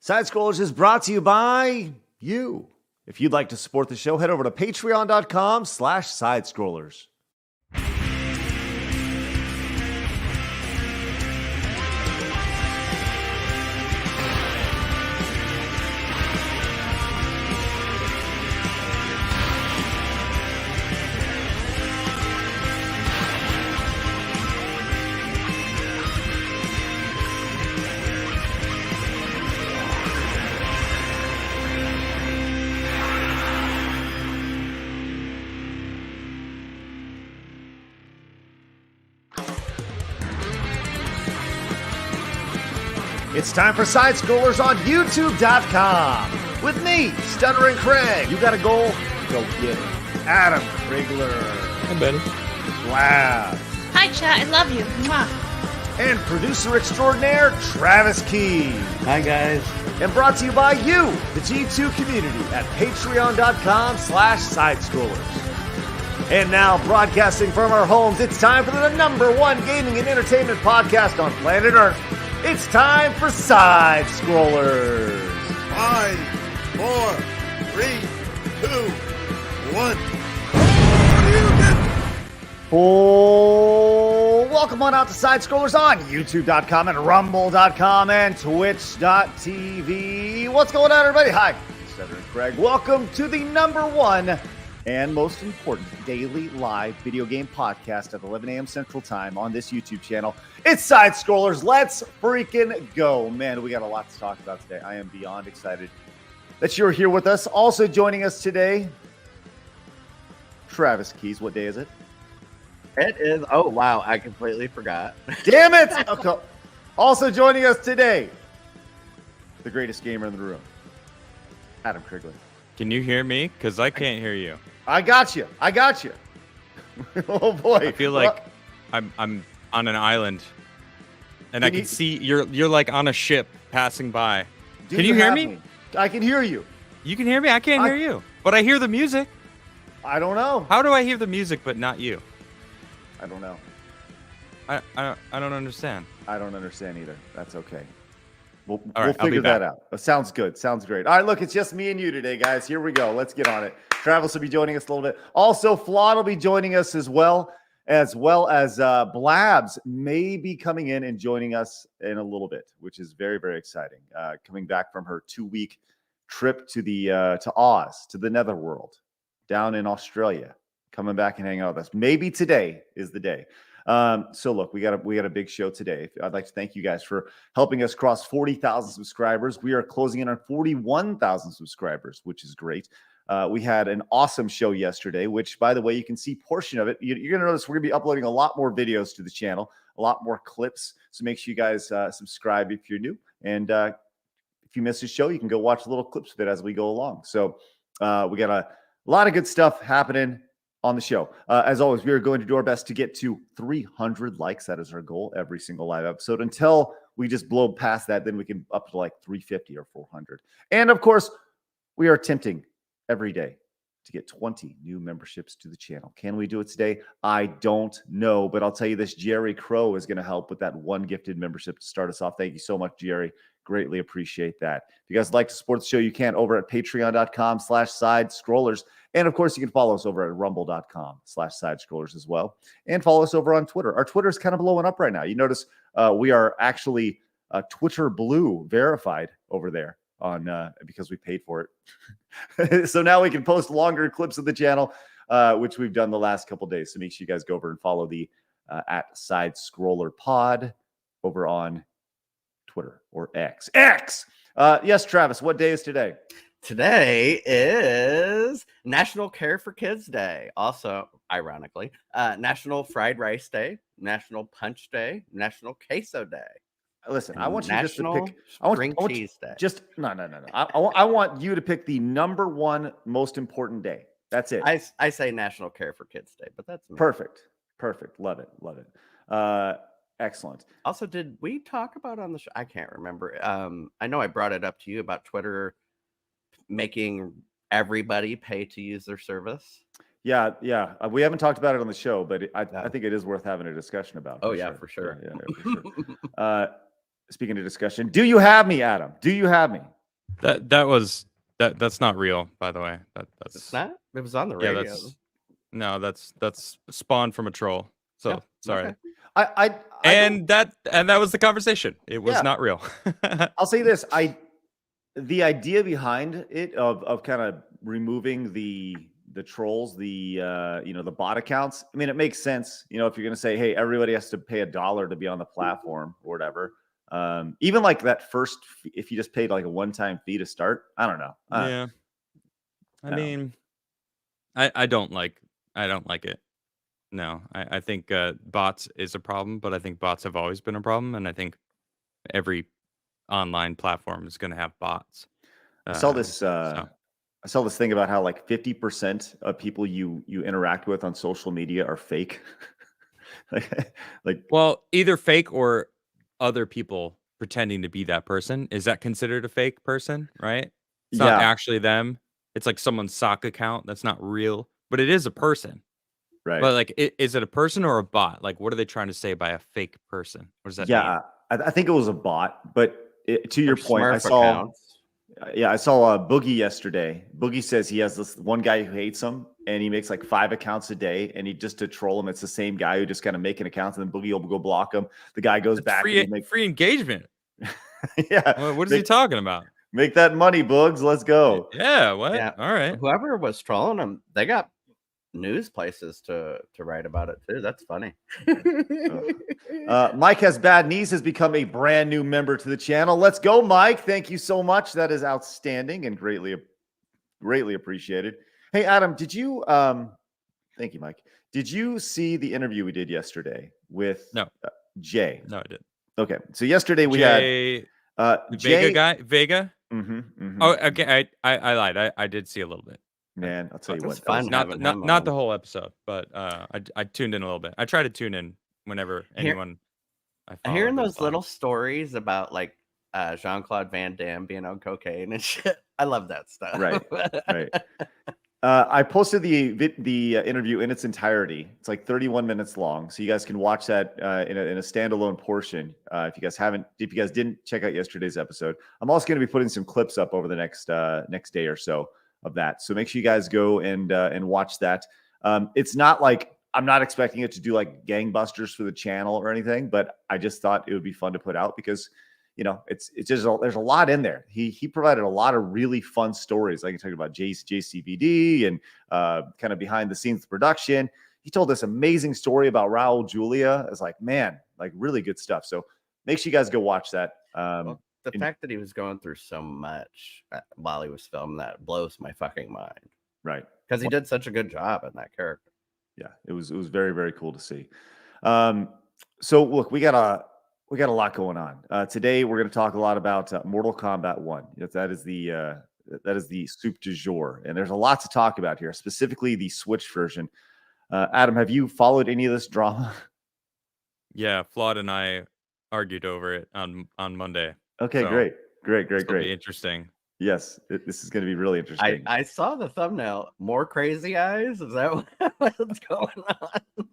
Side Scrollers is brought to you by you. If you'd like to support the show, head over to patreon.com/sidescrollers. It's time for Side Scrollers on YouTube.com. With me, Stuttering Craig. You got a goal? Go get it. Adam Crigler. Hi, Betty. Wow. Hi, chat. I love you. Mwah. And producer extraordinaire, Travis Key. Hi, guys. And brought to you by you, the G2 community at patreon.com/sidescrollers. And now, broadcasting from our homes, it's time for the #1 gaming and entertainment podcast on planet Earth. It's time for Side Scrollers. 5, 4, 3, 2, 1. Oh, welcome on out to Side Scrollers on YouTube.com and Rumble.com and Twitch.tv. What's going on, everybody? Hi, Senator Craig. Welcome to the #1 and most important daily live video game podcast at 11 a.m. Central Time on this YouTube channel. It's Side Scrollers. Let's freaking go. Man, we got a lot to talk about today. I am beyond excited that you're here with us. Also joining us today, Travis Keys. What day is it? It is. Oh, wow. I completely forgot. Damn it. Okay. Also joining us today, the greatest gamer in the room, Adam Crigler. Can you hear me? Because I can't hear you. I got you. Oh boy. I feel like I'm on an island, and I can see you're like on a ship passing by. Can you hear me? I can hear you. You can hear me? I can't hear you. But I hear the music. I don't know. How do I hear the music but not you? I don't know. I don't understand. I don't understand either. That's okay. We'll I'll figure that out. Sounds good. Sounds great. All right, look, it's just me and you today, guys. Here we go. Let's get on it. Travis will be joining us a little bit. Also, Flawed will be joining us as well as Blabs may be coming in and joining us in a little bit, which is very, very exciting. Coming back from her 2-week trip to to Oz, to the Netherworld, down in Australia, coming back and hanging out with us. Maybe today is the day. So look, we got a big show today. I'd like to thank you guys for helping us cross 40,000 subscribers. We are closing in on 41,000 subscribers, which is great. We had an awesome show yesterday, which, by the way, you can see portion of it. You're going to notice we're going to be uploading a lot more videos to the channel, a lot more clips. So make sure you guys subscribe if you're new. And if you missed the show, you can go watch little clips of it as we go along. So we got a lot of good stuff happening on the show. As always, we are going to do our best to get to 300 likes. That is our goal every single live episode. Until we just blow past that, then we can up to like 350 or 400. And of course, we are attempting every day to get 20 new memberships to the channel. Can we do it today? I don't know, but I'll tell you this, Jerry Crow is going to help with that one gifted membership to start us off. Thank you so much, Jerry. Greatly appreciate that. If you guys like to support the show, you can over at patreon.com/sidescrollers. And of course, you can follow us over at rumble.com/sidescrollers as well. And follow us over on Twitter. Our Twitter is kind of blowing up right now. You notice we are actually Twitter Blue verified over there on because we paid for it. So now we can post longer clips of the channel, which we've done the last couple days. So make sure you guys go over and follow the at Side Scroller Pod over on Twitter or X. Yes, Travis, what day is today? Today is National Care for Kids Day. Also, ironically, National Fried Rice Day, National Punch Day, National Queso Day. Listen, I want you just to pick. String Cheese Day. Just no. I want you to pick the #1 most important day. That's it. I say National Care for Kids Day, but that's me. Perfect. Love it. Excellent. Also, did we talk about on the show? I can't remember. I know I brought it up to you about Twitter making everybody pay to use their service. Yeah. We haven't talked about it on the show, but I think it is worth having a discussion about. For sure. Yeah, for sure. speaking of discussion, do you have me, Adam? Do you have me? That's not real, by the way. That's It's not. It was on the yeah. radio. That's spawned from a troll. So Yep, sorry. okay. I And that was the conversation. It was Yeah. not real. I'll say this: the idea behind it of kind of removing the trolls, the the bot accounts. I mean, it makes sense. You know, if you're going to say, hey, everybody has to pay $1 to be on the platform or whatever. Even like that first, if you just paid like a one-time fee to start, I don't know. Yeah. I mean, I don't like it. No, I think bots is a problem, but I think bots have always been a problem, and I think every online platform is going to have bots. I saw this. I saw this thing about how like 50% of people you interact with on social media are fake. like, well, either fake or other people pretending to be that person. Is that considered a fake person? Right? It's not actually them. It's like someone's sock account that's not real, but it is a person. right. But like, is it a person or a bot? Like, what are they trying to say by a fake person? What does that mean? I think it was a bot, but to your Or point, I Smurf saw. accounts. Yeah, I saw Boogie yesterday. Boogie says he has this one guy who hates him, and he makes like 5 accounts a day, and he just to troll him. It's the same guy who just kind of making accounts, and then Boogie will go block him. The guy goes back. Free engagement. Yeah. What is he talking about? Make that money, Boogs. Let's go. Yeah. What? Yeah. All right. Whoever was trolling him, they got news places to write about it too. That's funny. Mike Has Bad Knees has become a brand new member to the channel. Let's go, Mike. Thank you so much. That is outstanding and greatly appreciated. Hey, Adam, did you thank you, Mike. Did you see the interview we did yesterday with Jay? No, I didn't. Okay. So yesterday we had Jay, Vega. Oh, okay. I lied. I did see a little bit. Man, I'll tell you It was what. fun. Not the whole episode, but I tuned in a little bit. I try to tune in whenever anyone. Hearing those little stories about like Jean-Claude Van Damme being on cocaine and shit. I love that stuff. Right. I posted the interview in its entirety. It's like 31 minutes long, so you guys can watch that in a standalone portion. If you guys didn't check out yesterday's episode, I'm also going to be putting some clips up over the next day or so of that. So make sure you guys go and watch that. It's not like I'm not expecting it to do like gangbusters for the channel or anything, but I just thought it would be fun to put out because it's just there's a lot in there. He provided a lot of really fun stories. Like you talking about JCVD and kind of behind the scenes production. He told this amazing story about Raul Julia. It's like, man, like really good stuff. So make sure you guys go watch that. The fact that he was going through so much while he was filming that blows my fucking mind. Right. Because he did such a good job in that character. Yeah, it was very, very cool to see. So look, we got a lot going on. Today we're going to talk a lot about Mortal Kombat 1. That is the soup du jour. And there's a lot to talk about here, specifically the Switch version. Adam, have you followed any of this drama? Yeah, Flawed and I argued over it on Monday. Okay, So, great. Be interesting. Yes, this is going to be really interesting. I saw the thumbnail. More crazy eyes? Is that what's going on?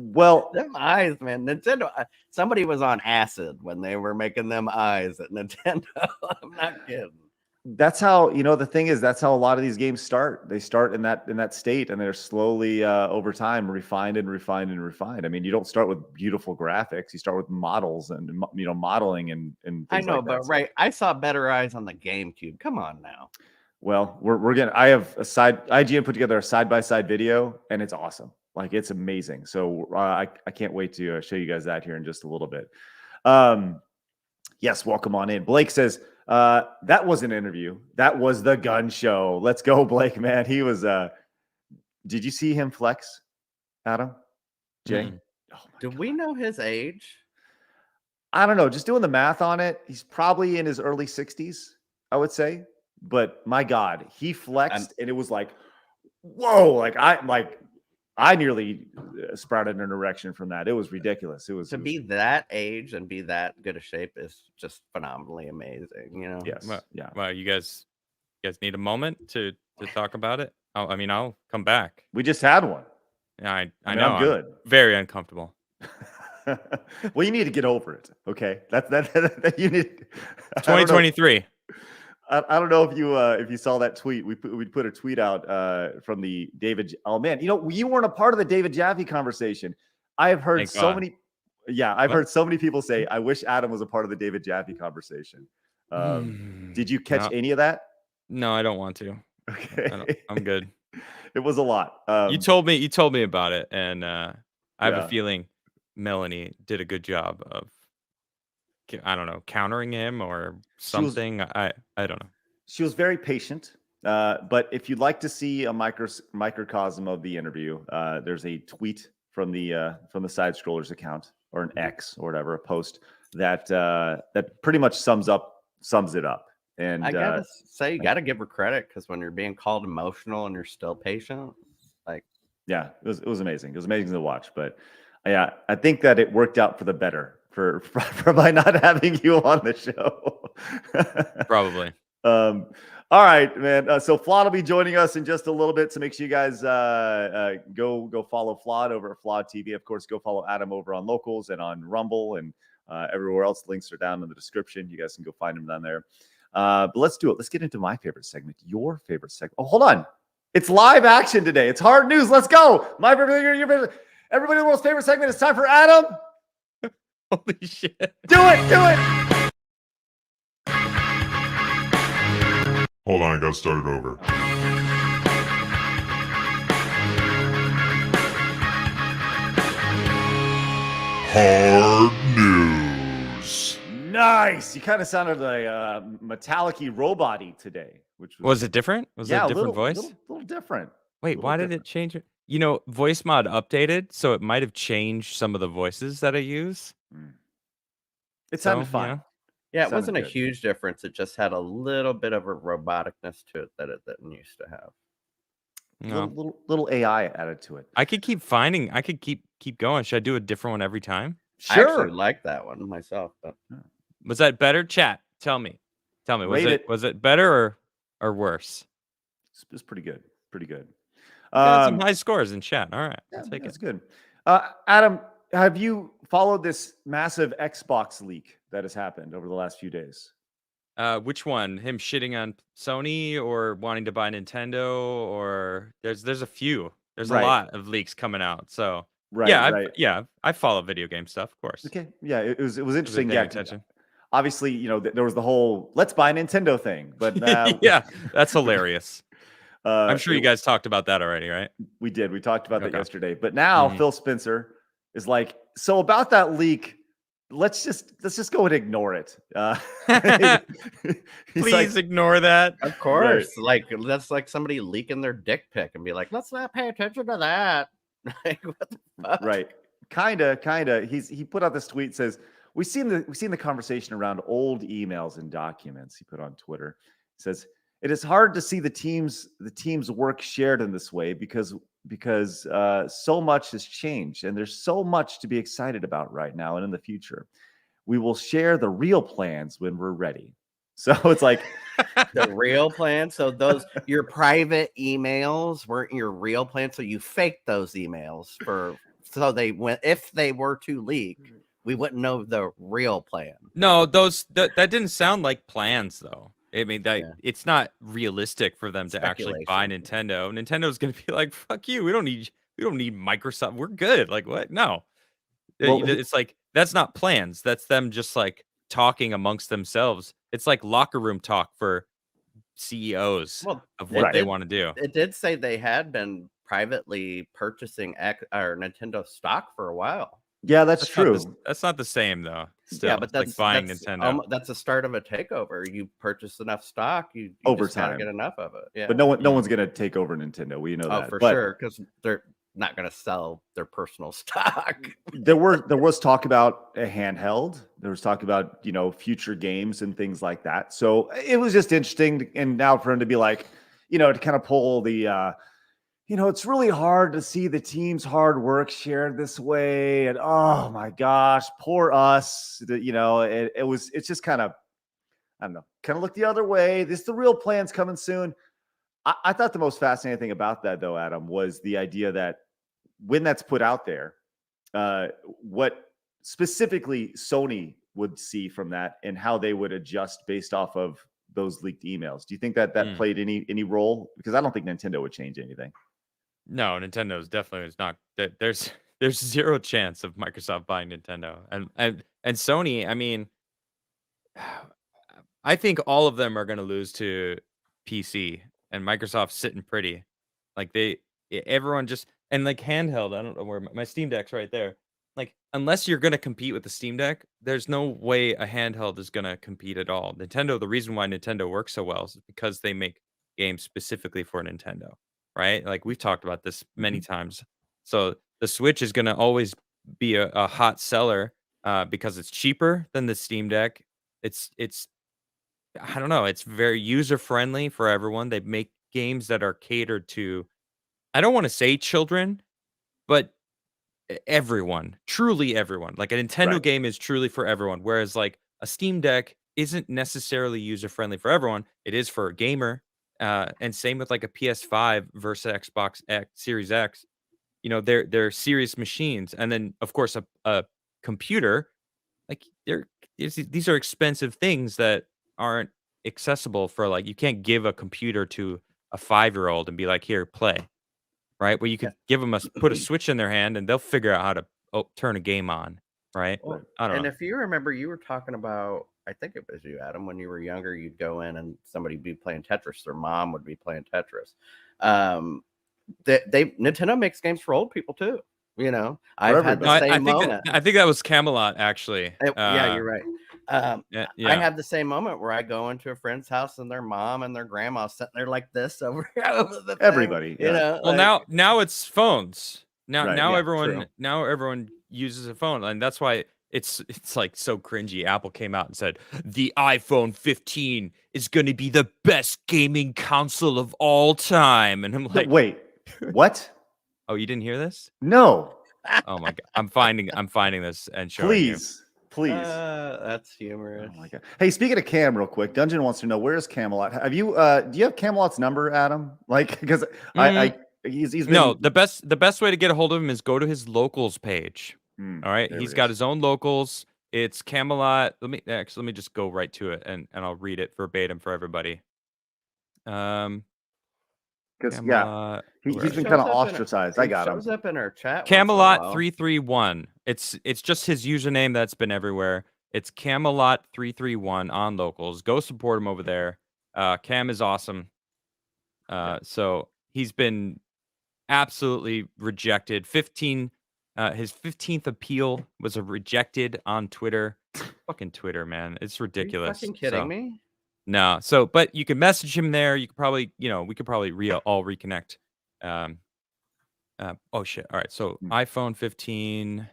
Well, them eyes, man. Nintendo. Somebody was on acid when they were making them eyes at Nintendo. I'm not kidding. That's how, the thing is, that's how a lot of these games start. They start in that state, and they're slowly over time refined. I mean, you don't start with beautiful graphics. You start with models and modeling and things I know, like that. but right, I saw better eyes on the GameCube. Come on now. Well, we're gonna. I have IGN put together a side-by-side video, and it's awesome. Like, it's amazing. So I can't wait to show you guys that here in just a little bit. Yes, welcome on in. Blake says, that was an interview. That was the gun show. Let's go, Blake, man. He was did you see him flex, Adam? Jay? Oh Do we know his age? I don't know. Just doing the math on it, he's probably in his early 60s, I would say. But my God, he flexed and it was like, whoa, I nearly sprouted an erection from that. It was ridiculous. It was to be that age and be that good a shape is just phenomenally amazing. Yes. Yeah. Well, you guys need a moment to talk about it. I'll come back. We just had one. Yeah, I know. I'm good. Very uncomfortable. Well, you need to get over it. Okay, that you need. I don't know. 2023. I don't know if you saw that tweet. We put a tweet out from the David. Oh man, you weren't a part of the David Jaffe conversation. I have heard Thank so God. many. Yeah, I've What? heard so many people say, "I wish Adam was a part of the David Jaffe conversation." Did you catch any of that? No, I don't want to. Okay, I'm good. It was a lot. You told me about it, and I have Yeah. a feeling Melanie did a good job of, I don't know, countering him or something. I don't know. She was very patient. But if you'd like to see a microcosm of the interview, there's a tweet from the Side Scrollers account, or an X or whatever, a post that pretty much sums it up. And I gotta say, you gotta give her credit, because when you're being called emotional and you're still patient, like, yeah, it was amazing. It was amazing to watch. But yeah, I think that it worked out for the better for by not having you on the show. Probably. All right, man. So Flawed will be joining us in just a little bit. So make sure you guys go follow Flawed over at FlawdTV. Of course, go follow Adam over on Locals and on Rumble and everywhere else. Links are down in the description. You guys can go find them down there. But let's do it. Let's get into my favorite segment. Your favorite segment. Oh, hold on. It's live action today. It's hard news. Let's go. My favorite, your favorite, everybody in the world's favorite segment. It's time for Adam. Holy shit. Do it. Hold on, I gotta start it over. Hard news. Nice. You kind of sounded like metallic-y robot-y today, which Was it different? Was it a different voice? Little different. Wait, why did it change it? Voice mod updated, so it might have changed some of the voices that I use. It sounded fine. yeah, it Sounded wasn't a good. huge difference. It just had a little bit of a roboticness to it that it didn't used to have. No. Little AI added to it. I could keep going. Should I do a different one every time? I actually like that one myself, but Was that better? Chat, tell me. Rate it. Was it better or worse? It's pretty good. Pretty good. Got some high scores in chat. All right, Yeah, I'll take that's it. good. Adam, have you followed this massive Xbox leak that has happened over the last few days? Which one? Him shitting on Sony or wanting to buy Nintendo? Or there's a few. There's a Right. lot of leaks coming out. So Right. yeah, I follow video game stuff, of course. Okay. Yeah, it was interesting. paying Yeah, attention. obviously, there was the whole "let's buy Nintendo" thing, but Yeah, that's hilarious. I'm sure you it- guys talked about that already, right? We did. We talked about that Okay. yesterday. But now Mhm. Phil Spencer is like, so about that leak, let's just go and ignore it. He's Please like, ignore that. of course, like that's like somebody leaking their dick pic and be like, "Let's not pay attention to that." Like, what the fuck? right. Kinda. He put out this tweet, says, we've seen the conversation around old emails and documents. He put on Twitter. He says, it is hard to see the team's work shared in this way because so much has changed and there's so much to be excited about right now and in the future. We will share the real plans when we're ready. So it's like The real plan. So those your private emails weren't your real plan. So you faked those emails if they were to leak, we wouldn't know the real plan. No, that didn't sound like plans though. I mean, Yeah. it's not realistic for them to actually buy Speculation. Nintendo. Nintendo's going to be like, "Fuck you. We don't need Microsoft. We're good." Like, what? No. Well, It's like that's not plans. That's them just like talking amongst themselves. It's like locker room talk for CEOs Well, of what Right. they want to do. it did say they had been privately purchasing Nintendo stock for a while. yeah, that's Not true. that's not the same though. Still, Yeah, but it's like that's buying that's, Nintendo. that's the start of a takeover. You purchase enough stock, you Over just gotta time. get enough of it. Yeah. But no one's gonna take over Nintendo. We know Oh, that. for But sure, because they're not going to sell their personal stock. there was talk about a handheld. There was talk about future games and things like that. So it was just interesting. And now for him to be like, to kind of pull the, it's really hard to see the team's hard work shared this way. And oh my gosh, poor us. It's just kind of, I don't know, kind of look the other way. The real plan's coming soon. I thought the most fascinating thing about that, though, Adam, was the idea that when that's put out there, what specifically Sony would see from that and how they would adjust based off of those leaked emails. Do you think that played any role? Because I don't think Nintendo would change anything. No, Nintendo's definitely is not. There's zero chance of Microsoft buying Nintendo, and Sony. I mean, I think all of them are going to lose to PC, and Microsoft's sitting pretty. Like everyone just and like handheld. I don't know where my Steam Deck's right there. Like unless you're going to compete with the Steam Deck, there's no way a handheld is going to compete at all. Nintendo. The reason why Nintendo works so well is because they make games specifically for Nintendo. Right? Like we've talked about this many times. So the Switch is going to always be a hot seller because it's cheaper than the Steam Deck. It's I don't know. It's very user friendly for everyone. They make games that are catered to, I don't want to say children, but everyone, truly everyone. Like a Nintendo game is truly for everyone. Whereas like a Steam Deck isn't necessarily user friendly for everyone. It is for a gamer. And same with like a PS5 versus Xbox X, Series X. You know, they're serious machines. And then of course a computer, like these are expensive things that aren't accessible for like you can't give a computer to a 5-year-old and be like, here, play. Right? Where you could give them put a switch in their hand and they'll figure out how to turn a game on. Right? Well, I don't know. if you remember, you were talking about, I think it was you, Adam, when you were younger, you'd go in and somebody would be playing Tetris. Their mom would be playing Tetris. Nintendo makes games for old people too. You know, I've had the same moment. I think that was Camelot, actually. Yeah, you're right. Yeah. I have the same moment where I go into a friend's house and their mom and their grandma sitting there like this over the thing, everybody. you know. Well, now it's phones. Now true. everyone uses a phone, and that's why it's like so cringy. Apple came out and said the iPhone 15 is going to be the best gaming console of all time, and I'm like, wait, what? Oh, you didn't hear this? No. Oh my god, I'm finding this and showing you. Please. That's humorous. Oh my god. Hey, speaking of Cam, real quick, Dungeon wants to know, where's Camelot? Have you do you have Camelot's number, Adam? Like, because he's been... No, the best way to get a hold of him is go to his locals page. All right, he's got his own locals. It's Camelot. Let me just go right to it and I'll read it verbatim for everybody. Because he's been kind of ostracized. I got him. Shows up in our chat. Camelot 331. It's just his username that's been everywhere. It's Camelot 331 on locals. Go support him over there. Cam is awesome. So he's been absolutely rejected. His 15th appeal was rejected on Twitter. Fucking Twitter, man. It's ridiculous. Are you fucking kidding me? No. So, but you can message him there. You could probably, we could probably all reconnect. Oh shit. All right. So iPhone 15.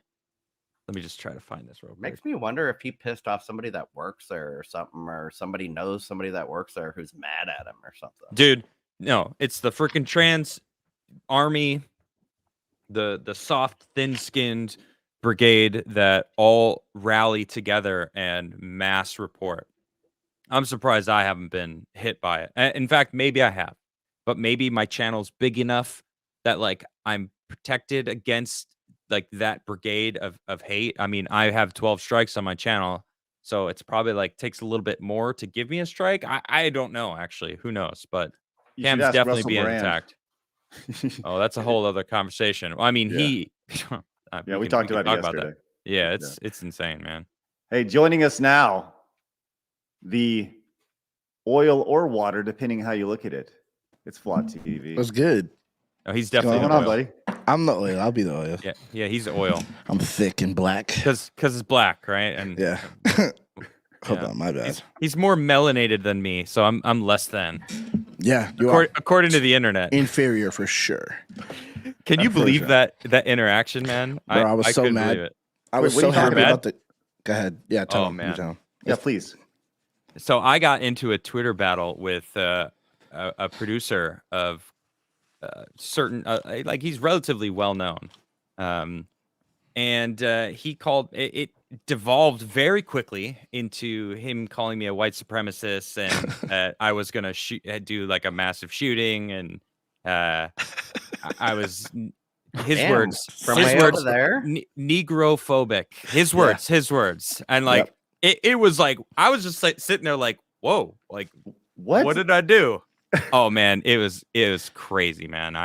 Let me just try to find this real quick. Makes me wonder if he pissed off somebody that works there or something, or somebody knows somebody that works there who's mad at him or something. Dude, no, it's the freaking trans army, the soft, thin-skinned brigade that all rally together and mass report. I'm surprised I haven't been hit by it. In fact, maybe I have, but maybe my channel's big enough that like I'm protected against like that brigade of hate. I mean, I have 12 strikes on my channel, so it's probably like takes a little bit more to give me a strike. I don't know, actually. Who knows? But Cam's definitely being attacked. Oh, that's a whole other conversation. I mean, we talked about it yesterday. That. Yeah, it's insane, man. Hey, joining us now, the oil or water, depending how you look at it. It's FlawdTV. What's good? Oh, he's definitely going on, buddy. I'm the oil. I'll be the oil. Yeah, he's oil. I'm thick and black. Because it's black, right? And yeah. Hold on, my bad. He's more melanated than me, so I'm less than. Yeah, according to the internet. Inferior for sure. Can you believe that interaction, man? Bro, I was so mad. I was so happy about the. Go ahead. Yeah, tell him. Man. Yeah, please. So I got into a Twitter battle with a producer of certain, like he's relatively well known, and he called it devolved very quickly into him calling me a white supremacist and I was gonna do like a massive shooting, and I was his Damn, words, from his way words, over there. negrophobic. His words, and like it was like I was just like sitting there like, whoa, like what did I do? Oh man, it was crazy, man.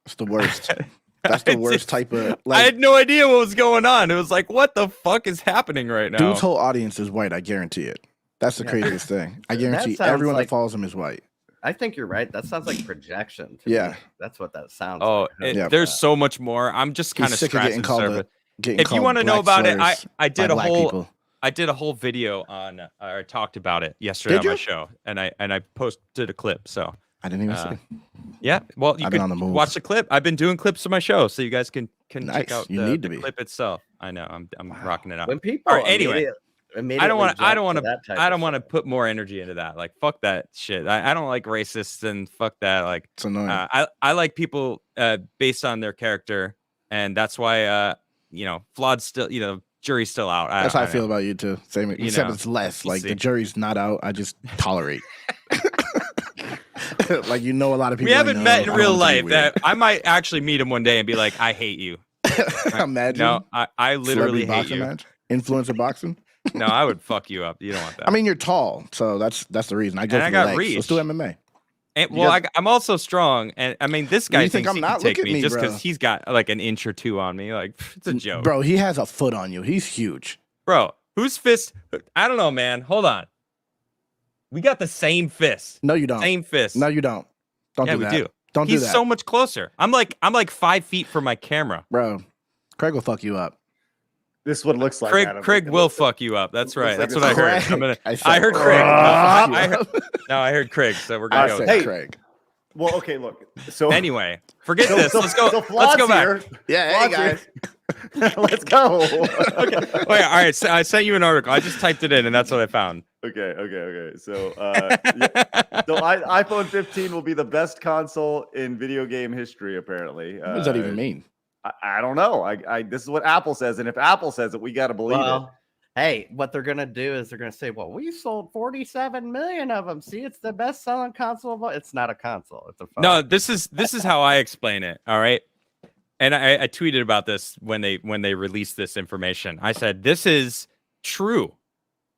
It's the worst. That's the worst type of. I had no idea what was going on. It was like, what the fuck is happening right now? Dude's whole audience is white. I guarantee it. That's the craziest thing. I guarantee everyone that follows him is white. I think you're right. That sounds like projection. Yeah, me. That's what that sounds. Oh, like. There's so much more. I'm just kind of scratching the surface. If you want to know about it, I did a whole people. I did a whole video on or talked about it yesterday on my show, and I posted a clip. So I didn't even see. Yeah, well, you can watch the clip. I've been doing clips of my show, so you guys can check out the clip itself. I know I'm rocking it out. When people anyway, I don't want to put more energy into that. Like fuck that shit. I don't like racists and fuck that. Like it's annoying. I like people based on their character, and that's why flawed still jury's still out. That's how I feel about you too. Same, except it's less. Like the jury's not out. I just tolerate. Like a lot of people. We haven't met in real life. That I might actually meet him one day and be like, I hate you. Imagine. No, I literally hate you. Match? Influencer boxing. No, I would fuck you up. You don't want that. I mean, you're tall, so that's the reason. I got reach. Let's do MMA. And, I'm also strong, and I mean, this guy thinks he can take me just because he's got like an inch or two on me. Like it's a joke, bro. He has a foot on you. He's huge, bro. Whose fist? I don't know, man. Hold on. We got the same fist. No, you don't. Same fist. No, you don't. Don't do that. We do. Don't do that. He's so much closer. I'm like 5 feet from my camera, bro. Craig will fuck you up. This is what it looks like. Craig will fuck you up. That's right. That's what I heard. I heard Craig. I heard Craig. So we're gonna go. Hey, Craig. Well, okay. Look. So anyway, forget this. Let's go. So let's go back. Here. Yeah, hey guys. Let's go. Okay. Wait. All right. So I sent you an article. I just typed it in, and that's what I found. Okay. So, so iPhone 15 will be the best console in video game history. Apparently. What does that even mean? I don't know. This is what Apple says, and if Apple says it, we got to believe it. Hey, what they're gonna do is they're gonna say, "Well, we sold 47 million of them. See, it's the best-selling console." It's not a console; it's a phone. No, this is how I explain it. All right, and I tweeted about this when they released this information. I said this is true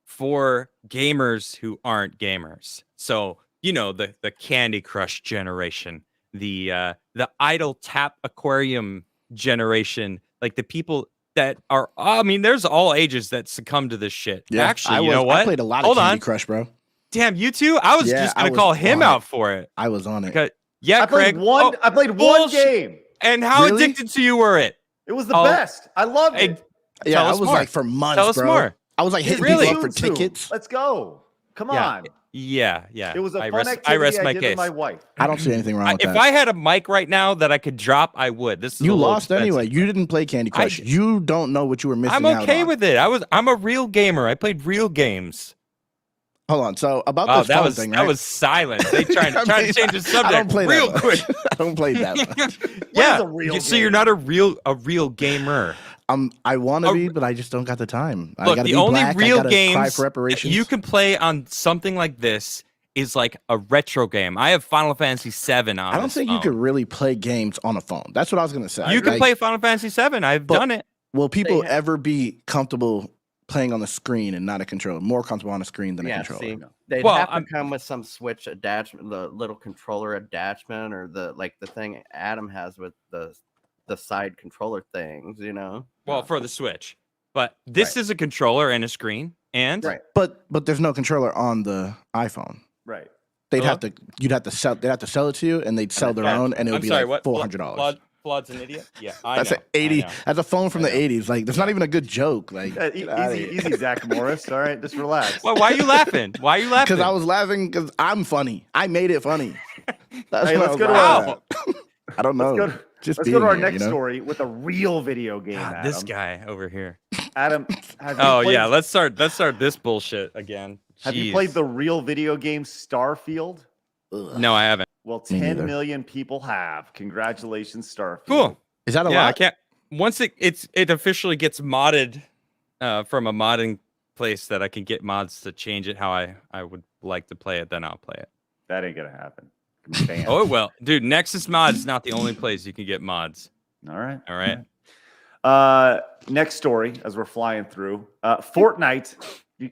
for gamers who aren't gamers. So the Candy Crush generation, the idle tap aquarium generation, like the people that are, I mean, there's all ages that succumb to this shit. Yeah, actually, you know what? I played a lot of Candy Crush, bro. Damn, you too? I was just going to call him out for it. I was on it. Because, I played one game. And how addicted to you were it? It was the best. I loved it. Yeah, I was like for months, Tell us bro. more. I was like hitting people up for tickets. Let's go. Come on. Yeah. It was a fun activity I rest my did case. with my wife. I don't see anything wrong with that. If I had a mic right now that I could drop, I would. You lost anyway. You didn't play Candy Crush. You don't know what you were missing out on. I'm okay with it. I'm a real gamer. I played real games. Hold on. So about this phone thing, right? That was silent. They trying to change the subject. I don't play real that quick. I don't play that much. Yeah. So you're not a real gamer. I want to be, but I just don't got the time. Look, the only real games that you can play on something like this is like a retro game. I have Final Fantasy VII on. I don't think phone. you could really play games on a phone. That's what I was gonna say. You can play Final Fantasy VII. I've done it. Will people ever be comfortable playing on the screen and not a controller? More comfortable on a screen than a controller. See, they'd have to come with some Switch attachment, the little controller attachment, or the thing Adam has with the side controller things. Well, for the Switch, but this is a controller and a screen, and But there's no controller on the iPhone. Right. They'd have to sell it to you, and they'd sell their own, and it would be like $400. Flawed's an idiot. Yeah, that's That's a phone from the 80s. Like, that's not even a good joke. Like, easy, Zach Morris. All right, just relax. Well, why are you laughing? Because I was laughing because I'm funny. I made it funny. Let's go to I don't know. Let's go to our next story with a real video game. God, this guy over here. Adam, let's start this bullshit again. Have you played the real video game StarField? No, I haven't. Well, 10 million people have. Congratulations, StarField. Cool. Is that a lot? I can't. Once it officially gets modded from a modding place that I can get mods to change it how I would like to play it, then I'll play it. That ain't gonna happen. Oh well, dude. Nexus Mod is not the only place you can get mods. All right. All right. Next story as we're flying through. Fortnite.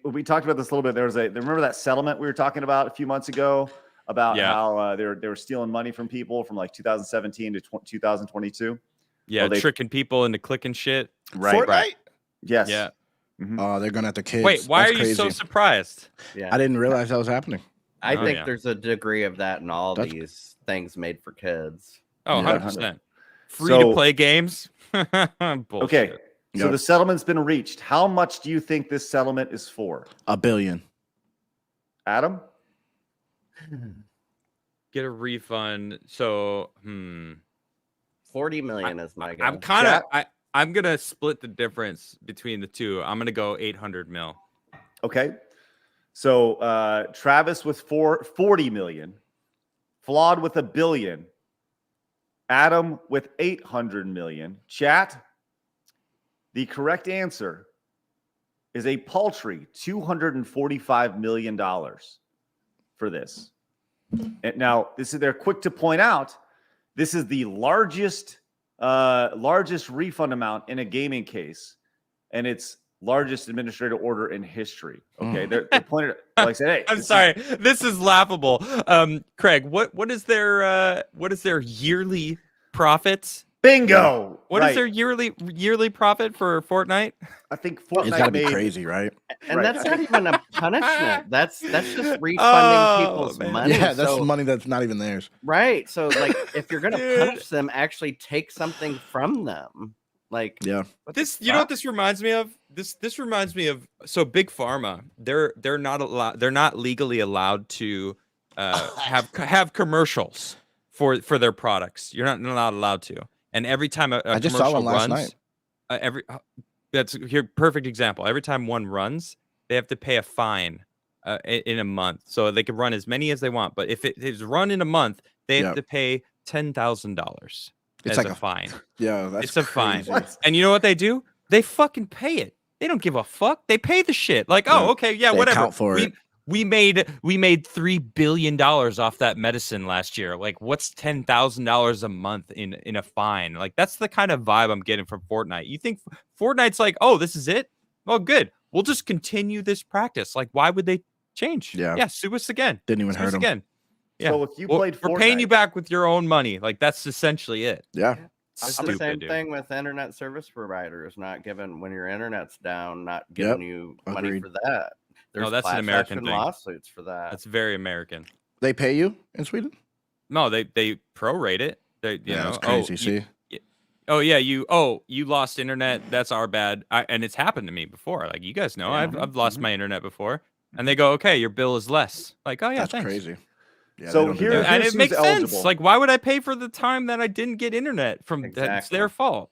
We talked about this a little bit. Remember that settlement we were talking about a few months ago about how they were stealing money from people from like 2017 to 2022. Yeah, tricking people into clicking shit. Right. Fortnite? Right. Yes. Yeah. Oh, they're going after kids. Wait, why That's are you so crazy. surprised? Yeah, I didn't realize that was happening. I Oh, think yeah. there's a degree of that in all That's- these things made for kids. Oh, Yeah. 100%. Free to play games. Bullshit. Okay. So Yep. the settlement's been reached. How much do you think this settlement is for? $1 billion. Adam? Get a refund. So, 40 million is my guess. I'm kind of I'm gonna split the difference between the two. I'm gonna go 800 mil. Okay. So Travis with 40 million, Flawed with $1 billion, Adam with 800 million. Chat, the correct answer is a paltry $245 million for this. And now, they're quick to point out, this is the largest refund amount in a gaming case, and it's largest administrative order in history. Okay, they pointed, like I said, hey, I'm sorry, this is laughable. Craig, what is their yearly profits? Bingo. What is their yearly profit for Fortnite? I think It's got to Fortnite be made crazy, right? And Right. that's not even a punishment. That's just refunding people's man. money. Yeah, that's So- money that's not even theirs. right. So like if you're gonna Dude. punish them, actually take something from them. Like Yeah. what the This, you know what fuck? this reminds me of? This reminds me of Big Pharma. They're not legally allowed to have commercials for their products. You're not allowed to. And every time a I just saw commercial one last runs, night. that's here perfect example. Every time one runs, they have to pay a fine in a month. So they can run as many as they want, but if it is run in a month, they have Yep. to pay $10,000 It's as like a fine. Yeah, that's It's a fine. crazy. And you know what they do? They fucking pay it. They don't give a fuck. They pay the shit. Like, oh, Yeah. okay, yeah, They whatever. account for it. We made $3 billion off that medicine last year. Like, what's $10,000 a month in a fine? Like, that's the kind of vibe I'm getting from Fortnite. You think Fortnite's like, oh, this is it? Well, good. We'll just continue this practice. Like, why would they change? Yeah. Sue us again. Didn't even Sue hurt us them. again. Yeah. So if you Well, played we're paying you Fortnite- back with your own money. Like, that's essentially it. Yeah. It's Stupid, the same dude. thing with internet service providers, not giving when your internet's down, not giving you money Agreed. for that. There's that's an class American action thing. lawsuits for that. That's very American. They pay you in Sweden? No, they prorate it. They, you know, That's crazy. See? you lost internet. That's our bad. And it's happened to me before. Like you guys know, Yeah. I've lost my internet before. And they go, okay, your bill is less. Like, oh yeah, That's thanks. crazy. Yeah, So they don't do here- that. And Here's it makes who's sense. eligible. Like, why would I pay for the time that I didn't get internet from? That's Exactly. their fault.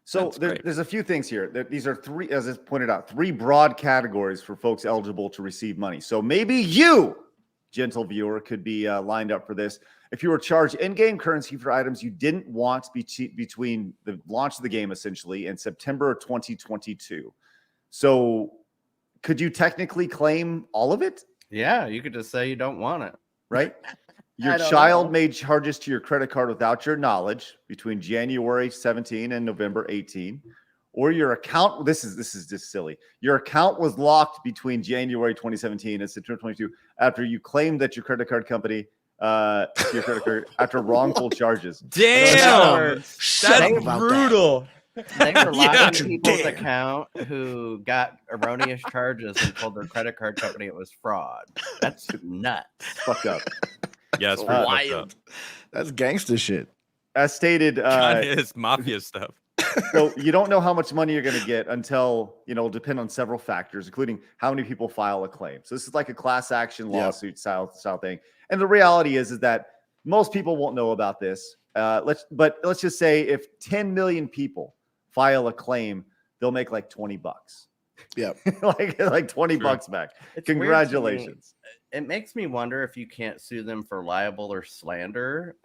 So That's great. there's a few things here. These are three, as it's pointed out, three broad categories for folks eligible to receive money. So maybe you, gentle viewer, could be lined up for this. If you were charged in-game currency for items you didn't want between the launch of the game, essentially, in September of 2022. So could you technically claim all of it, Yeah, you could just say you don't want it. right? Your I don't child know. made charges to your credit card without your knowledge between January 17 and November 18, or your account. This is just silly. Your account was locked between January 2017 and September 22 after you claimed that your credit card company your credit card after wrongful charges. Damn, Shut up that's about brutal. They were Yeah. locking people's Damn. account who got erroneous charges and told their credit card company it was fraud. That's nuts. Fucked up. Yeah, it's pretty fucked up. Wild. That's gangster shit. As stated, God, it's mafia stuff. so you don't know how much money you're going to get until, it'll depend on several factors, including how many people file a claim. So this is like a class action Yep. lawsuit style thing. And the reality is that most people won't know about this. Let's just say if 10 million people file a claim, they'll make like $20. Yep. like 20 Sure. bucks back. It's weird to me. Congratulations. It makes me wonder if you can't sue them for libel or slander.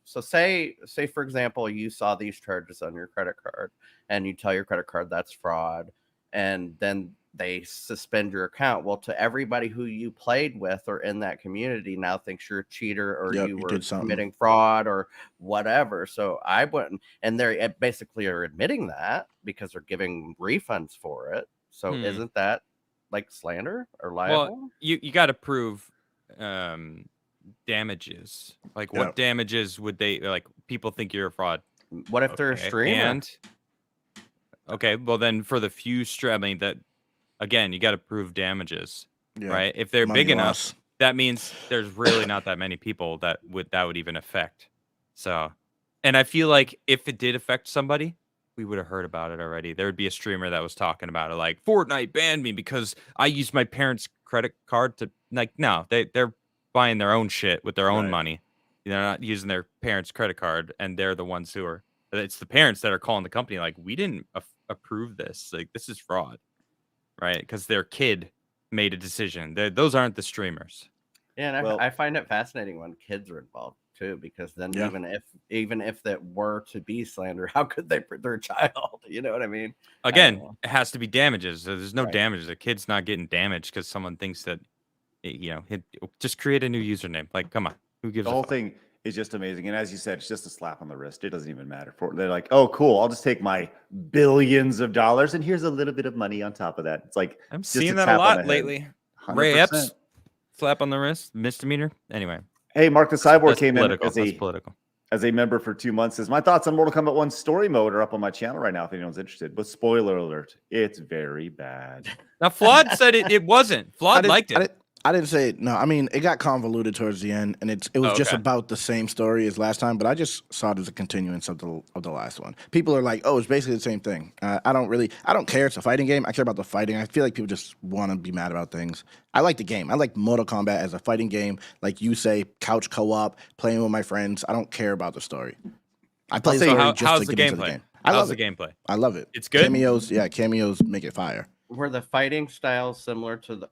So say for example, you saw these charges on your credit card and you tell your credit card that's fraud, and then they suspend your account. Well, to everybody who you played with or in that community now thinks you're a cheater or Yep, you you were did something. committing fraud or whatever. So I wouldn't, and they basically are admitting that because they're giving refunds for it. So isn't that like slander or libel? Well, you got to prove damages. Like, what damages would they like? People think you're a fraud. What if they're a streamer? And okay, well then for the few I mean that again, you got to prove damages, right? If they're Money big enough, loss. that means there's really not that many people that would even affect. So, and I feel like if it did affect somebody, we would have heard about it already. There would be a streamer that was talking about it, like Fortnite banned me because I used my parents' credit card to like. No, they're buying their own shit with their own money. They're not using their parents' credit card, and they're the ones who are. It's the parents that are calling the company like, we didn't approve this. Like, this is fraud, right? Because their kid made a decision. Those aren't the streamers. Yeah, and I find it fascinating when kids are involved too, because then even if that were to be slander, how could they put their child? You know what I mean? Again, it has to be damages. There's no damages. The kid's not getting damaged because someone thinks that, just create a new username. Like, come on, who gives The a whole fuck? thing is just amazing. And as you said, it's just a slap on the wrist. It doesn't even matter. They're like, oh, cool. I'll just take my billions of dollars and here's a little bit of money on top of that. It's like I'm just seeing a that a tap on lot the head. lately. 100%. Ray Epps, slap on the wrist, misdemeanor. Anyway, Hey, Mark the Cyborg that's came political. in That's political. as a member for 2 months. Says my thoughts on Mortal Kombat 1 story mode are up on my channel right now if anyone's interested. But spoiler alert, it's very bad. Now, Flawed said it wasn't. Flawed liked it. I didn't say it. No, I mean, it got convoluted towards the end, and it was just about the same story as last time, but I just saw it as a continuance of the last one. People are like, oh, it's basically the same thing. I don't care. It's a fighting game. I care about the fighting. I feel like people just want to be mad about things. I like the game. I like Mortal Kombat as a fighting game. Like you say, couch co-op, playing with my friends. I don't care about the story. I play the story just to get into the game. How's the gameplay? I love it. It's good? Cameos make it fire. Were the fighting styles similar to the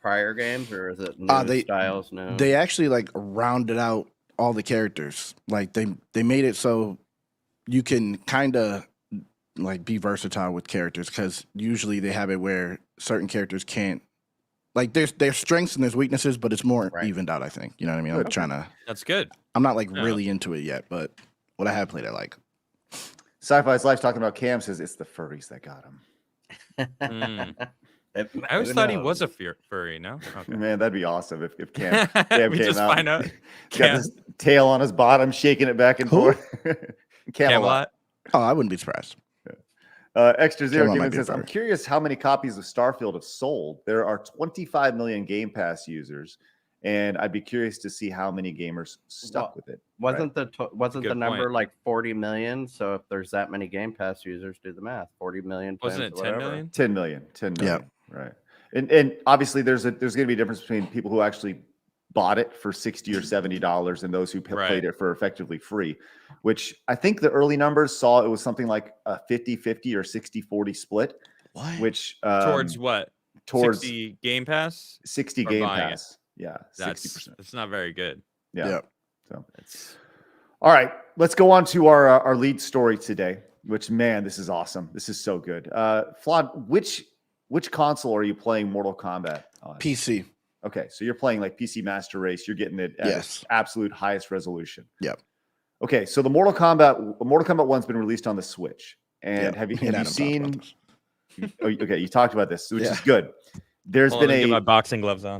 prior games, or is it new styles now? They actually like rounded out all the characters. Like they made it so you can kind of like be versatile with characters, because usually they have it where certain characters can't. Like there's strengths and there's weaknesses, but it's more evened out. I think, you know what I mean. I'm trying to. That's good. I'm not like really into it yet, but what I have played, I like. Sci-Fi's Life talking about Cam says it's the furries that got him. I always thought he was a furry. No, okay. Man, that'd be awesome if Cam came just out. find out. Got this tail on his bottom, shaking it back and forth. Camelot. Oh, I wouldn't be surprised. Extra Zero Camelot Gaming might be a says, I'm furry. curious how many copies of StarField have sold. There are 25 million Game Pass users, and I'd be curious to see how many gamers stuck with it. Wasn't the number point. like 40 million? So if there's that many Game Pass users, do the math. 40 million. Wasn't it 10 million? 10 million. 10 million. Yeah. Right. And obviously there's going to be a difference between people who actually bought it for $60 or $70 and those who played it for effectively free, which I think the early numbers saw it was something like a 50-50 or 60-40 split. What? Which Towards what? Towards 60 Game Pass? 60 Or Game buying it? Pass. Yeah. 60%. That's not very good. Yeah. So It's all right, let's go on to our lead story today, which, man, this is awesome. This is so good. Flawed, which console are you playing Mortal Kombat on? PC. Okay, so you're playing like PC Master Race. You're getting it at its absolute highest resolution. Yep. Okay, so the Mortal Kombat 1's been released on the Switch. And have you Adam seen? talked Okay, you talked about this, which is good. There's Hold on, been get my a boxing gloves on.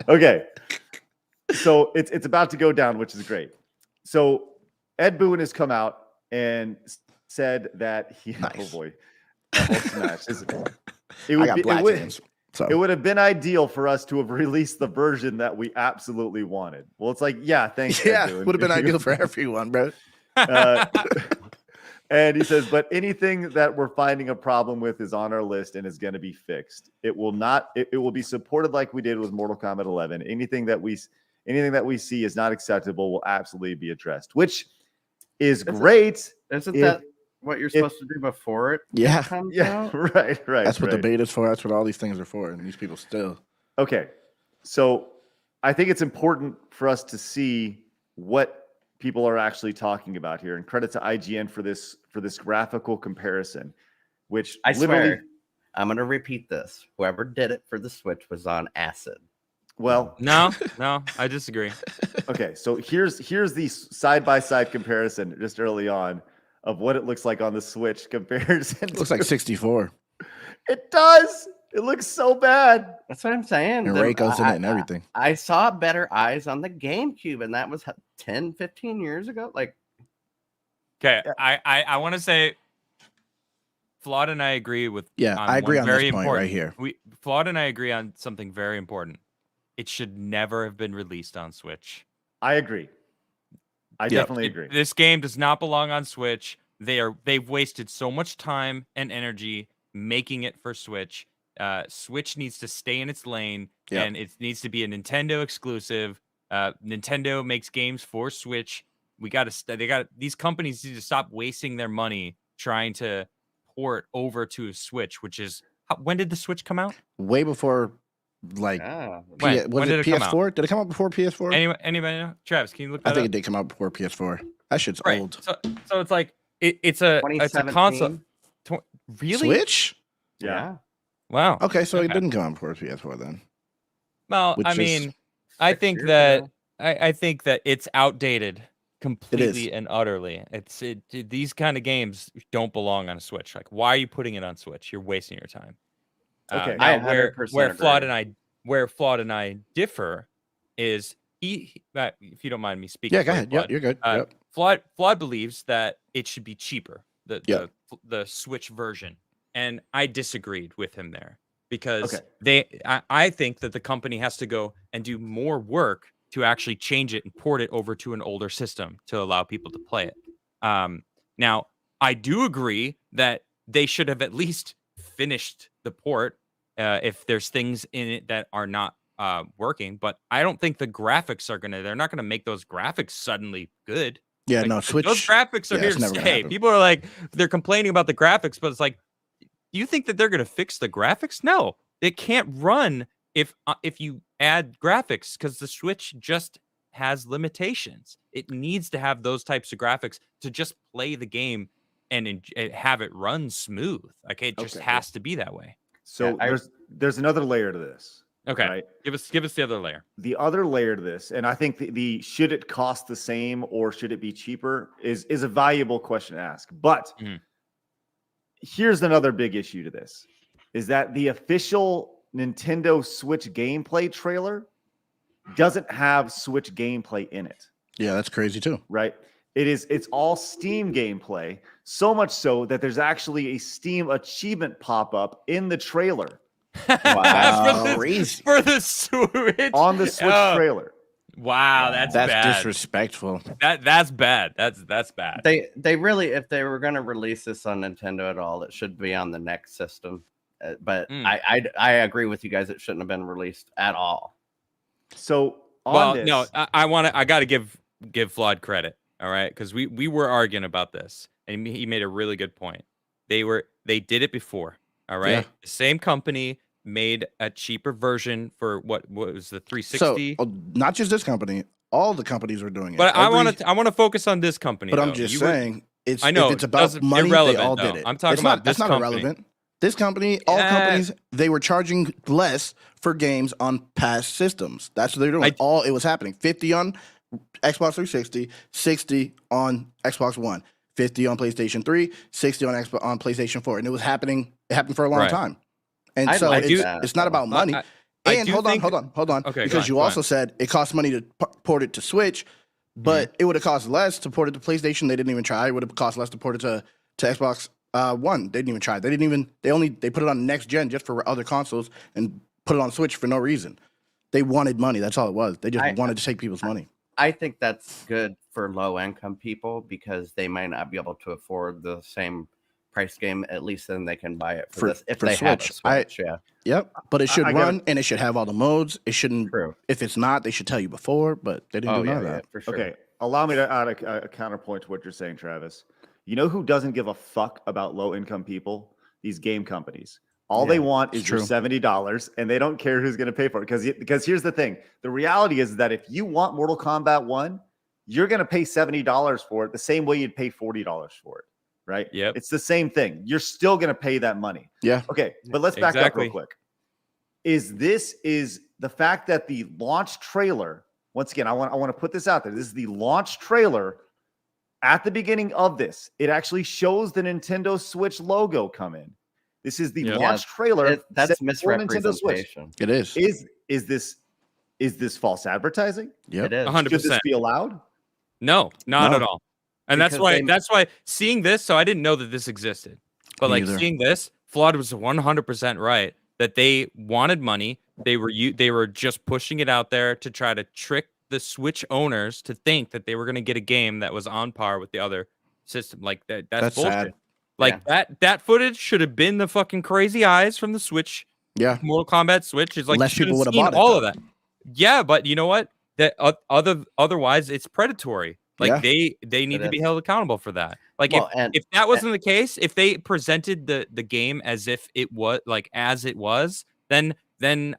okay. So it's about to go down, which is great. So Ed Boon has come out and said that he oh boy, that whole smash. It would have been ideal for us to have released the version that we absolutely wanted. Well, it's like, yeah, thanks. Yeah, Ed Boon. would have been ideal for everyone, bro. And he says, but anything that we're finding a problem with is on our list and is going to be fixed. It will not. It will be supported like we did with Mortal Kombat 11. Anything that we see is not acceptable will absolutely be addressed, which is great. Isn't that what you're supposed to do before it? Yeah. Comes Yeah. out? Right. That's what the beta's for. That's what all these things are for. And these people still. Okay. So I think it's important for us to see what people are actually talking about here, and credit to IGN for this graphical comparison. which I literally, swear, I'm going to repeat this. Whoever did it for the Switch was on acid. well, No, I disagree. okay, so here's the side-by-side comparison just early on of what it looks like on the Switch comparison. It looks like 64. It does. It looks so bad. That's what I'm saying. And Ray goes in it and everything. I saw better eyes on the GameCube, and that was 10, 15 years ago. Like, Okay, I want to say, Flawed and I agree with. Yeah, I agree on very this point important. right here. Flawed and I agree on something very important. It should never have been released on Switch. I agree. I definitely agree. This game does not belong on Switch. They've wasted so much time and energy making it for Switch. Switch needs to stay in its lane, and it needs to be a Nintendo exclusive. Nintendo makes games for Switch. These companies need to stop wasting their money trying to port over to a Switch, which is when did the Switch come out? Way before, like, when did it come out? PS4? Did it come out before PS4? Anybody know? Travis, can you look that I think up? it did come out before PS4. That shit's Right. old. So it's like it's a console. Really? Switch? Yeah. Wow. Okay, so it didn't come out before PS4 then. Well, Which I is mean, I think years that ago. I think that it's outdated completely and utterly. These kind of games don't belong on a Switch. Like, why are you putting it on Switch? You're wasting your time. Okay. Now, I where 100% Flawed and I differ is if you don't mind me speaking. Yeah, go for you, ahead. Flawed, Yep, you're good. Yep. Flawed believes that it should be cheaper, the Switch version, and I disagreed with him there because I think that the company has to go and do more work to actually change it and port it over to an older system to allow people to play it. Now, I do agree that they should have at least finished the port if there's things in it that are not working, but I don't think the graphics they're not gonna make those graphics suddenly good. Yeah, Like, no, Switch. those graphics are here it's to never gonna stay. happen. People are like, they're complaining about the graphics, but it's like, do you think that they're gonna fix the graphics? No, it can't run if you add graphics because the Switch just has limitations. It needs to have those types of graphics to just play the game and have it run smooth. Like, it just has to be that way. So there's another layer to this. Okay. Right? Give us the other layer. The other layer to this, and I think the should it cost the same or should it be cheaper is a valuable question to ask. But here's another big issue to this is that the official Nintendo Switch gameplay trailer doesn't have Switch gameplay in it. Yeah, that's crazy too. Right? It's all Steam gameplay, so much so that there's actually a Steam achievement pop-up in the trailer. Wow, for the Switch on the Switch trailer. Wow, that's bad. Disrespectful. That's bad. That's bad. They really, if they were going to release this on Nintendo at all, it should be on the next system. But I agree with you guys. It shouldn't have been released at all. So no, I got to give Flawed credit. All right, because we were arguing about this, and he made a really good point. They did it before. All right, Yeah. The same company made a cheaper version for what was the 360. So not just this company, all the companies are doing it. But I want to focus on this company. But I'm though. just You were- saying, it's I know, if it's about money, irrelevant, they all though. did it. I'm talking It's about not, that's this not company. irrelevant. This company, all companies, they were charging less for games on past systems. That's what they're doing. It was happening. 50 on Xbox 360, 60 on Xbox One, 50 on PlayStation 3, 60 on PlayStation 4, and it was happening. It happened for a long time. And so it's not about money. And hold on. Okay, because you also said it costs money to port it to Switch, but it would have cost less to port it to PlayStation. They didn't even try. It would have cost less to port it to Xbox One. They didn't even try. They put it on next gen just for other consoles and put it on Switch for no reason. They wanted money. That's all it was. They just wanted to take people's money. I think that's good for low income people because they might not be able to afford the same price game. At least then they can buy it for this if they have a Switch. Yep, but it should run and it should have all the modes. It shouldn't. True. If it's not, they should tell you before. But they didn't do none of that. For sure. Okay, allow me to add a counterpoint to what you're saying, Travis. You know who doesn't give a fuck about low income people? These game companies. All they want is your $70, and they don't care who's going to pay for it. Because here's the thing: the reality is that if you want Mortal Kombat 1, you're going to pay $70 for it, the same way you'd pay $40 for it. right? Yep. It's the same thing. You're still going to pay that money. Yeah. Okay, but let's back up real Exactly. quick. Is the fact that the launch trailer, once again, I want to put this out there. This is the launch trailer. At the beginning of this, it actually shows the Nintendo Switch logo come in. This is the launch trailer. That's set for Nintendo Switch. misrepresentation. It is. Is this false advertising? Yep. It is. 100%. Should this be allowed? No, not No. at all. And Because that's why seeing this, so I didn't know that this existed. But Me like either. seeing this, Flawed was 100% right that they wanted money. They were just pushing it out there to try to trick the Switch owners to think that they were going to get a game that was on par with the other system. Like that's bullshit. sad. Like that footage should have been the fucking crazy eyes from the Switch. Yeah. Mortal Kombat Switch is like Less you should people have would've seen bought it, all though. of that. Yeah, but you know what? That otherwise it's predatory. Like they need It to be is. held accountable for that. Like Well, and- if that wasn't the case, if they presented the game as if it was like as it was, then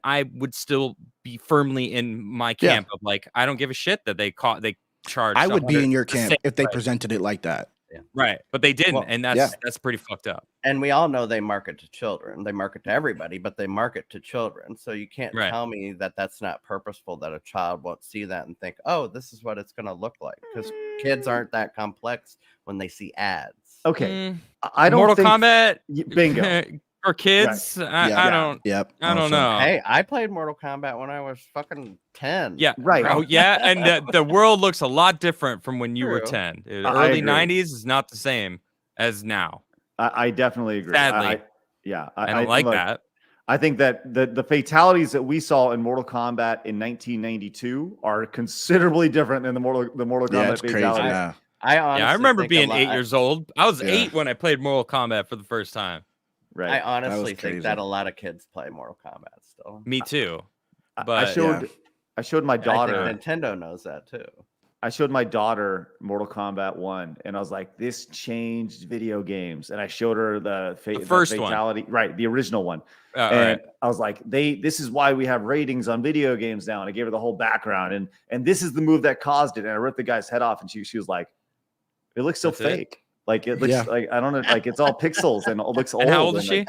I would still be firmly in my camp of like I don't give a shit that they charged. I would be in your the camp same if they price. presented it like that. Right, but they didn't, Well, and that's pretty fucked up. And we all know they market to children. They market to everybody, but they market to children. So you can't Right. tell me that that's not purposeful, that a child won't see that and think, oh, this is what it's going to look like. Because kids aren't that complex when they see ads. Okay, I don't Mortal think Kombat, bingo. for kids. I don't. Yep. I don't Also. know. Hey, I played Mortal Kombat when I was fucking 10. Yeah, Right. Oh, yeah, and the world looks a lot different from when you were True. 10. I Early agree. 90s is not the same as now. I definitely agree. Sadly. I I don't like look, that. I think that the fatalities that we saw in Mortal Kombat in 1992 are considerably different than the Mortal Kombat Yeah, it's crazy. fatalities. Yeah. I honestly Yeah, I remember think a being lot- 8 years old. I was Yeah. 8 when I played Mortal Kombat for the first time. Right. I honestly crazy. think that a lot of kids play Mortal Kombat still. Me too. I But showed my daughter. I think Nintendo knows that too. I showed my daughter Mortal Kombat 1, and I was like, this changed video games. And I showed her the first one. fatality, right? The original one. all And right. I was like, this is why we have ratings on video games now. And I gave her the whole background. And this is the move that caused it. And I ripped the guy's head off, and she was like, it looks so That's it? fake. Like it looks Yeah. like, I don't know, like it's all pixels and it looks old. And how old is and,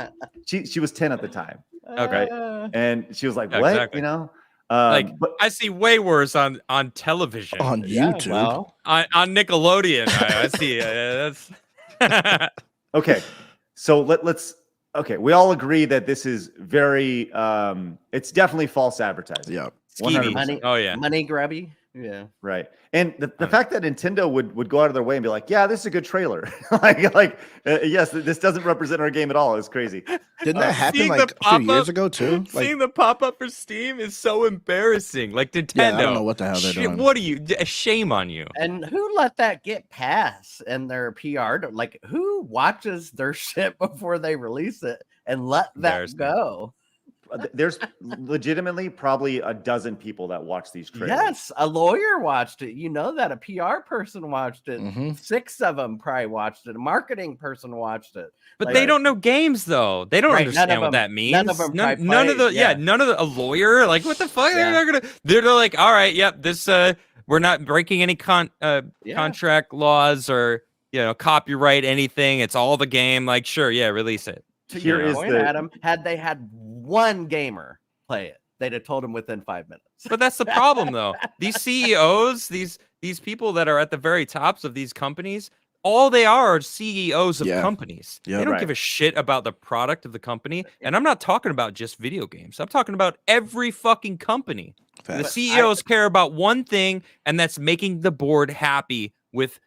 she? like, she was 10 at the time. Okay. And she was like, Yeah, what? exactly. You know? Like but I see way worse on television. On YouTube. Well, On Nickelodeon. I see. That's okay. So let's okay. We all agree that this is very it's definitely false advertising. Yep. skeevy. 100%. Money- Oh yeah. money grubby. Yeah. Right. And the fact that Nintendo would go out of their way and be like, yeah, this is a good trailer. Yes, this doesn't represent our game at all. It's crazy. Didn't that happen seeing like the a few years pop-up- ago too? Like, Seeing the pop up for Steam is so embarrassing. Like Nintendo. yeah, I don't know what the hell they're doing. What are you? Shame on you. And who let that get past in their PR? Like, who watches their shit before they release it and let that Embarrassing. go? There's legitimately probably a dozen people that watch these trailers. Yes, a lawyer watched it. You know that a PR person watched it. Mhm. 6 of them probably watched it. A marketing person watched it. But Like- they don't know games though. They don't Right, none understand of what them- that means. none of them probably none of the played, yeah. none of the a lawyer like what the fuck Yeah. they're not gonna they're like all right yep this we're not breaking any Yeah. contract laws or copyright anything. It's all the game. Like sure yeah release it. To Here your is point, the- Adam, had they had one gamer play it, they'd have told him within 5 minutes. But that's the problem though. These CEOs, these people that are at the very tops of these companies, all they are CEOs of Yeah. companies. Yeah. They don't Right. give a shit about the product of the company. And I'm not talking about just video games. I'm talking about every fucking company. The Facts. CEOs care about one thing, and that's making the board happy with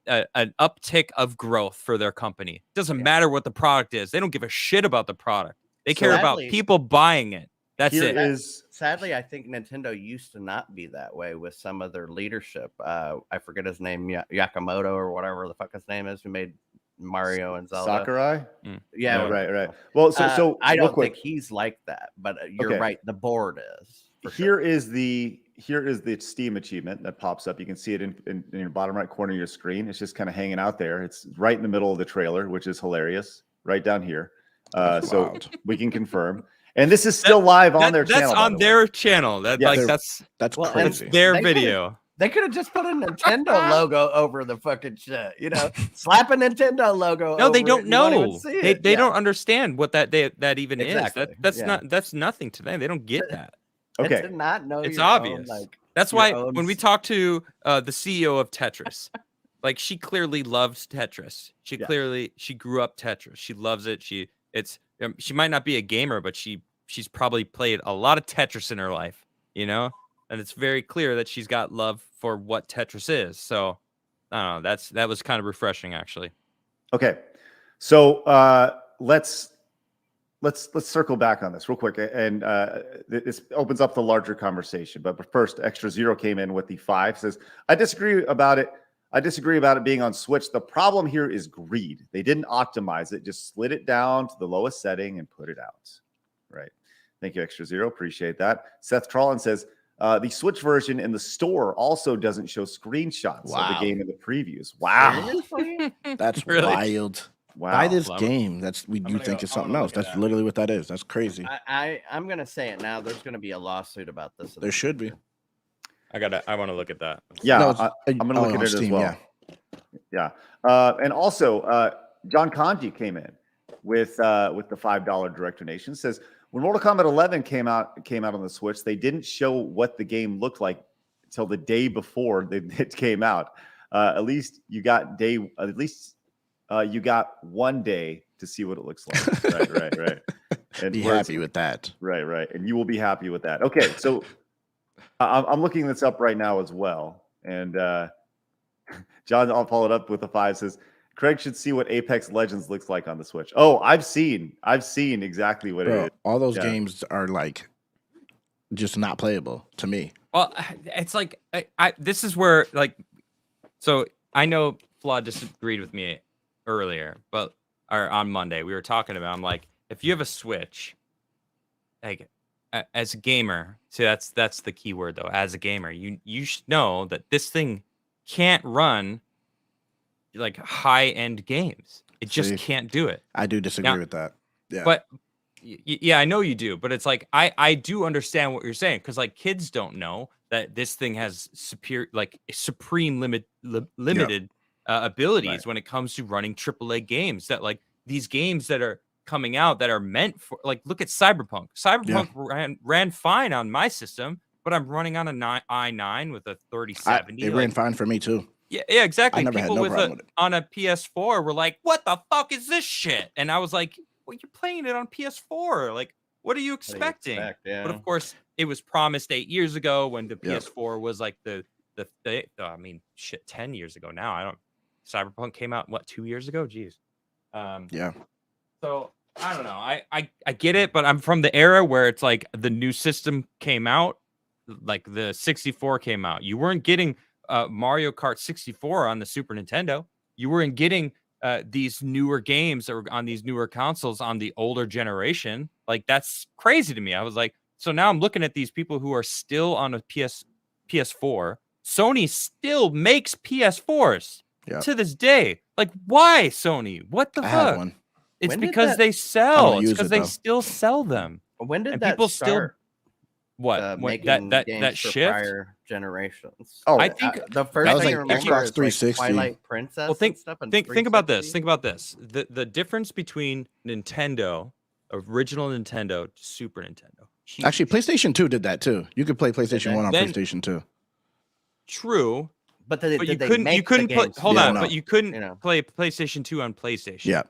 an uptick of growth for their company. Doesn't matter what the product is. They don't give a shit about the product. They care about Sadly- people buying it. That's Here it. is Sadly, I think Nintendo used to not be that way with some of their leadership. I forget his name, Yakamoto or whatever the fuck his name is, who made Mario and Zelda. Sakurai. Yeah, Right. Well, so I real don't quick, think he's like that, but you're Okay. right. The board is. for here sure. is the Steam achievement that pops up. You can see it in your bottom right corner of your screen. It's just kind of hanging out there. It's right in the middle of the trailer, which is hilarious. Right down here. That's So wild. we can confirm. And this is still live on their channel. That's by on the way. their channel. Yeah, that's That's Well, and crazy. their They could've- video. They could have just put a Nintendo logo over the fucking shit, you know, slap a Nintendo logo. No, they over don't it, you won't even know. see They it. Yeah. don't understand what that even Exactly. is. Yeah. That's nothing to them. They don't get that. Okay. To not know It's your obvious. Own, like, That's your why own when we talk to the CEO of Tetris, like she clearly loves Tetris. She grew up Tetris. She loves it. She might not be a gamer, but she's probably played a lot of Tetris in her life, you know? And it's very clear that she's got love for what Tetris is. So I don't know. That was kind of refreshing, actually. Okay. So let's circle back on this real quick, and this opens up the larger conversation. But first, Extra Zero came in with the 5, says, I disagree about it being on Switch. The problem here is greed. They didn't optimize it, just slid it down to the lowest setting and put it out. Right. Thank you, Extra Zero. Appreciate that. Seth Trollin says, the Switch version in the store also doesn't show screenshots of the game in the previews. Wow. That's Really? wild. Wow. Buy this Love it. game. You think it's something else. That's literally what that is. That's crazy. I'm gonna say it now. There's gonna be a lawsuit about this. There should be. I want to look at that. Yeah, No, I'm going to look at it Steam, as well. Yeah. And also, John Kanji came in with the $5 direct donation. Says, when Mortal Kombat 11 came out on the Switch, they didn't show what the game looked like until the day before it came out. At least you got one day to see what it looks like. Right. And be happy with that. Right. And you will be happy with that. Okay, so I'm looking this up right now as well. And John, I'll follow it up with a 5, says, Craig should see what Apex Legends looks like on the Switch. Oh, I've seen exactly what it is. All those games are like just not playable to me. Well, it's like this is where so I know Flawed disagreed with me earlier, or on Monday we were talking about. I'm like, if you have a Switch, like as a gamer, see that's the key word though. As a gamer, you should know that this thing can't run like high-end games. It just can't do it. I do disagree with that. Yeah. But yeah, I know you do. But it's like I do understand what you're saying, because like kids don't know that this thing has supreme limited abilities when it comes to running AAA games. That like these games that are coming out that are meant for, like, look at Cyberpunk. Cyberpunk ran fine on my system, but I'm running on a i9 with a 3070. It ran fine for me too. Yeah, exactly. I never had People no problem with it. on a PS4 were like, "What the fuck is this shit?" And I was like, "Well, you're playing it on PS4. Like, what are you expecting?" Yeah. But of course, it was promised 8 years ago when the PS4 was like the I mean, shit, 10 years ago now. Cyberpunk came out what, 2 years ago? Jeez. Yeah. So I don't know. I get it, but I'm from the era where it's like the new system came out, like the 64 came out. You weren't getting Mario Kart 64 on the Super Nintendo. You weren't getting these newer games that were on these newer consoles on the older generation. Like, that's crazy to me. I was like, so now I'm looking at these people who are still on a PS4. Sony still makes PS4s to this day. Like, why, Sony? What the I fuck? had one. It's because they sell. It's because they still sell them. When did And that people start? What? Making that games for shift? prior generations. Oh, I think The first That was thing I like remember Xbox is 360. like Twilight Princess. Well, think and stuff and think about this. 360. Think about this. The difference between Nintendo, original Nintendo, to Super Nintendo. Huge. Actually, PlayStation 2 did that too. You could play PlayStation 1 on Then- PlayStation 2. True, but but you did they couldn't. make You couldn't the play. games Hold Yeah, on, no. but you couldn't You know. play PlayStation 2 on PlayStation. Yeah.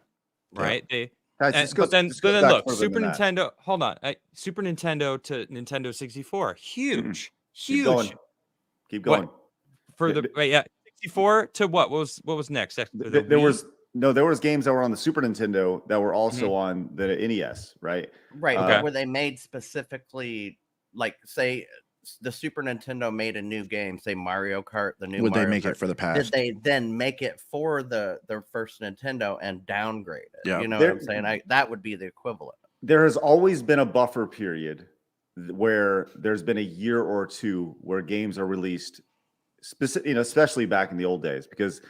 Right. Guys, And, this goes- but then this goes back look, further Super than that. Nintendo. Hold on, Super Nintendo to Nintendo 64. Huge, Keep huge. going. Keep going. For the 64 to what was next? The There Wii? was games that were on the Super Nintendo that were also on the NES, right? Right, Okay. but were they made specifically, like, say the Super Nintendo made a new game, say Mario Kart, the new Would Mario they make Kart, it for the did past? they then make it for their first Nintendo and downgrade it? Yeah. You know There- what I'm saying? That would be the equivalent. There has always been a buffer period where there's been a year or two where games are released, especially back in the old days, because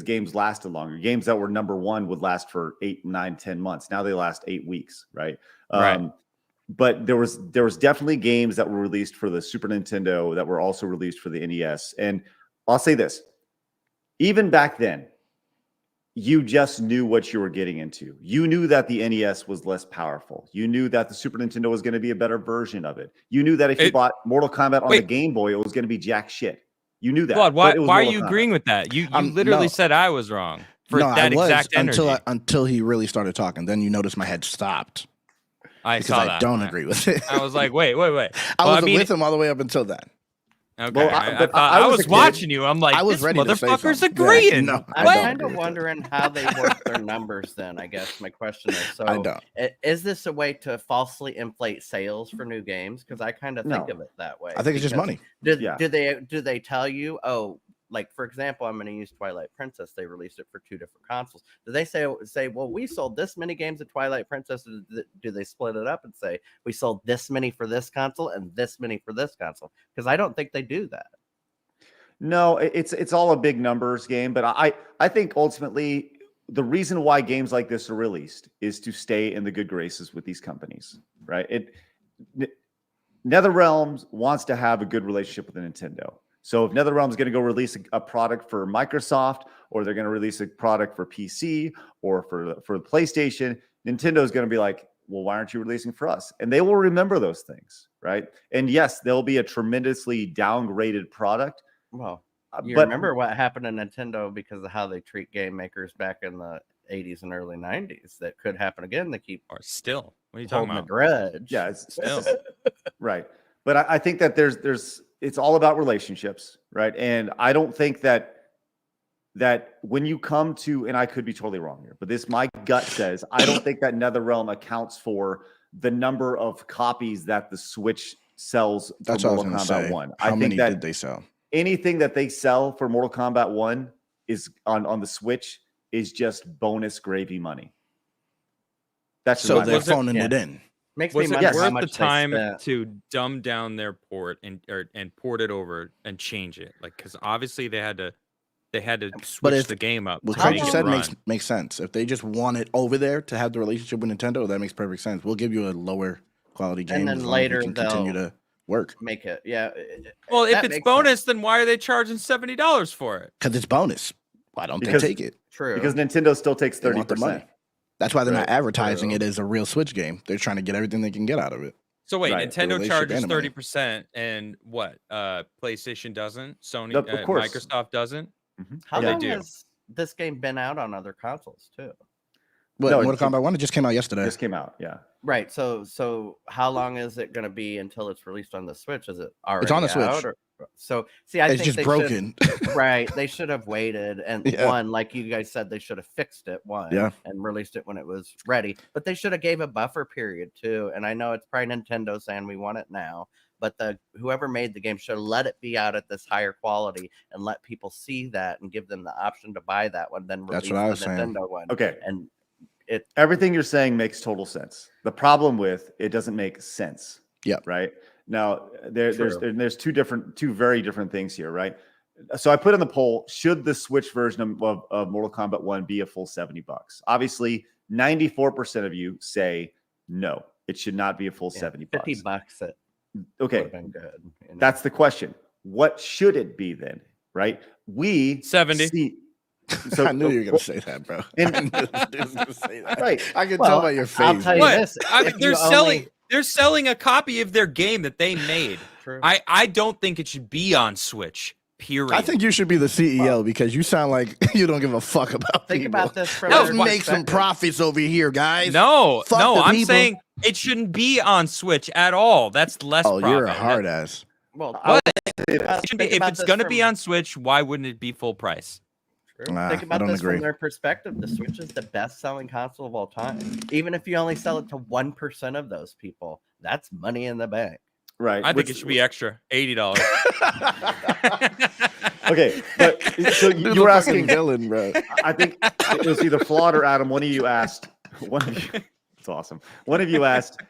games lasted longer. Games that were number one would last for 8, 9, 10 months. Now they last 8 weeks, right? Right. but there was definitely games that were released for the Super Nintendo that were also released for the NES. And I'll say this, even back then, you just knew what you were getting into. You knew that the NES was less powerful. You knew that the Super Nintendo was going to be a better version of it. You knew that if you bought Mortal Kombat on the Game Boy, it was going to be jack shit. You knew that. Claude, why are Mortal you Kombat. agreeing with that? You literally said I was wrong for that exact energy. Until he really started talking. Then you noticed my head stopped. I because saw I that. don't agree with it. I was like, wait. I was with him all the way up until then. Okay, Well, I was watching you. I'm like, I was this ready to say motherfucker's something. agreeing. Yeah, no, I'm I don't kind of agree with wondering how they work their numbers then, I guess my question is. So I don't. Is this a way to falsely inflate sales for new games? Because I kind of think No. of it that way. I think it's just Because money. Do they tell you, oh, like for example, I'm going to use Twilight Princess. They released it for 2 different consoles. Do they say, well, we sold this many games of Twilight Princess? Do they split it up and say we sold this many for this console and this many for this console? Because I don't think they do that. No, it's all a big numbers game, but I think ultimately the reason why games like this are released is to stay in the good graces with these companies, right? NetherRealm wants to have a good relationship with Nintendo. So if NetherRealm is going to go release a product for Microsoft, or they're going to release a product for PC or for the PlayStation, Nintendo is going to be like, well, why aren't you releasing for us? And they will remember those things, right? And yes, there'll be a tremendously downgraded product. Well, remember what happened to Nintendo because of how they treat game makers back in the 80s and early 90s. That could happen again. They keep still. What are you talking holding about? a grudge. Yeah, it's Still. right. But I think that it's all about relationships, right? And I don't think that when you come to, and I could be totally wrong here, but my gut says, I don't think that NetherRealm accounts for the number of copies that the Switch sells for That's what I was Mortal going to Kombat say. 1. How many did they sell? Anything that they sell for Mortal Kombat 1 is on the Switch is just bonus gravy money. That's So my they're mind. phoning it in. Makes me Was it wonder how worth the much they time spent. to dumb down their port and port it over and change it? Like, because obviously they had to switch the game up. What to Craig make just it said run. makes sense. If they just want it over there to have the relationship with Nintendo, that makes perfect sense. We'll give you a lower quality game, And then as long as we later can continue they'll to work. make it. Yeah. Well, if that it's makes bonus, sense. then why are they charging $70 for it? Because it's bonus. Why don't Because- they take it? True. Because Nintendo still takes They want the 30%. money. That's why they're not Right. advertising True. it as a real Switch game. They're trying to get everything they can get out of it. So wait, Right, the Nintendo relationship charges and the money. 30%, and what? PlayStation doesn't. Sony, Of course. Microsoft doesn't. How Yeah, long they do. has this game been out on other consoles too? But No, Mortal Kombat 1, it just came out yesterday. Just came out, yeah. Right. So how long is it going to be until it's released on the Switch? Is it already on the Switch. out? So see, I It's think just they broken. should, right. They should have waited and Yeah. like you guys said, they should have fixed it Yeah. and released it when it was ready. But they should have gave a buffer period too. And I know it's probably Nintendo saying we want it now, but whoever made the game should have let it be out at this higher quality and let people see that and give them the option to buy that one, then release That's what I the was saying. Nintendo one. Okay. And Everything you're saying makes total sense. The problem with it doesn't make sense. Yep. Right. Now there's True. two very different things here, right? So I put in the poll, should the Switch version of Mortal Kombat 1 be a full $70? Obviously, 94% of you say no, it should not be a full $70. $50 it would Okay. have been good. you know? That's the question. What should it be then? Right? We 70. see- So I knew you were going to say that, bro. And- I knew you was gonna say that. Right. I can Well, tell by your face. I'll tell you What? this. I mean, if they're you selling. only- They're selling a copy of their game that they made. True. I don't think it should be on Switch. Period. I think you should be the CEO because you sound like you don't give a fuck about Think people. about this from No, Let's their make some perspective. profits over here, guys. no. Fuck the I'm people. saying it shouldn't be on Switch at all. That's less. Oh, you're a profit. hard ass. Well, What? think It should be, if about it's this going to from- be on Switch, why wouldn't it be full price? True. Nah, Think I about don't this agree. from their perspective. The Switch is the best-selling console of all time. Even if you only sell it to 1% of those people, that's money in the bank. right. I think Which- it should be extra, $80. Okay, but so Dude's you a were fucking asking. villain, bro. I think it was either Flawed or Adam. One of you asked. One of you. It's awesome. One of you asked,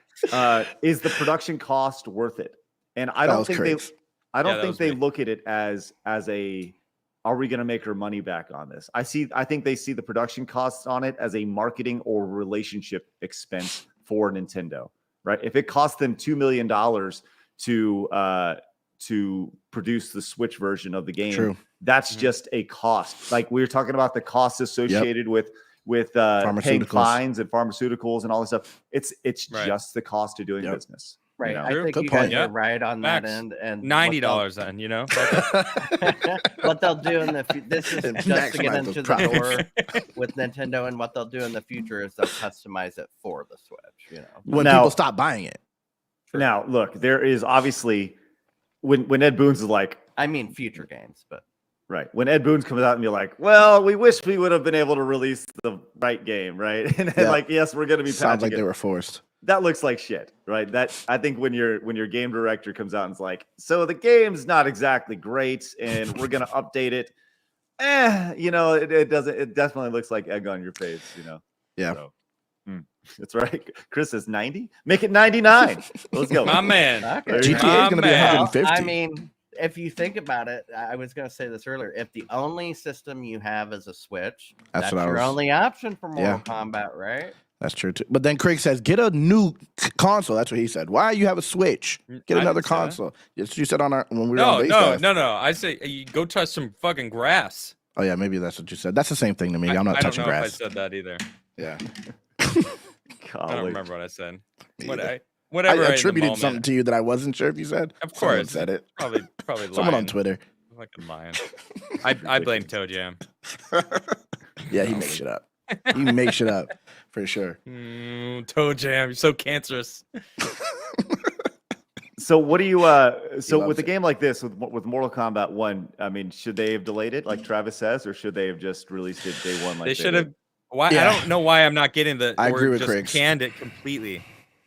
"Is the production cost worth it?" And I That don't was think Craig's. I don't Yeah, that think was they me. look at it as a. Are we going to make our money back on this? I think they see the production costs on it as a marketing or relationship expense for Nintendo. right? If it costs them $2 million to produce the Switch version of the game, True. that's just a cost. Like we were talking about the costs associated with paying Pharmaceuticals. fines and pharmaceuticals and all this stuff. It's Right. just the cost of doing business. Right. You know? I think Good you point. guys are right on that Max, end. And $90 then, you know? what they'll do in the this is just to get Maximize into those the profits. door with Nintendo, and what they'll do in the future is they'll customize it for the Switch. You know, When Now- people stop buying it. Now, look, there is obviously when Ed Boons is like, I mean future games, but right, when Ed Boons comes out and you're like, well, we wish we would have been able to release the right game, right? And then Yeah. like, yes, we're going to be Sounds patching like it. they were forced. That looks like shit, right? That I think when your game director comes out and is like, so the game's not exactly great, and we're gonna update it. You know, it doesn't. It definitely looks like egg on your face, you know. Yeah. So, that's right. Chris says 90. Make it 99. Let's go. My man. okay. GTA is GTA is going to be man. 150. I mean, if you think about it, I was going to say this earlier. If the only system you have is a Switch, That's that's what I your was- only option for Mortal Yeah. Kombat, right? That's true too. But then Craig says, get a new console. That's what he said. Why you have a Switch? Get I another didn't say that. console. That's what you said on our when we were No, on no, Basecast. no. I say you go touch some fucking grass. Oh yeah, maybe that's what you said. That's the same thing to me. I'm not I touching don't know grass. if I said that either. Yeah. I Golly. don't remember what I said. Me What either. whatever. I in the attributed moment. something to you that I wasn't sure if you said. Of Someone course. said it. Probably Someone on lying. Twitter. Fucking lying. I blame Toe Jam. Yeah, he makes shit up. He makes shit up for sure. Toe Jam, you're so cancerous. So what do you so loves with a it. game like this with Mortal Kombat 1, I mean, should they have delayed it like Travis says, or should they have just released it day one like They should have. did? Why? Yeah. I don't know why I'm not getting the. I or agree with just Criggs. canned it completely.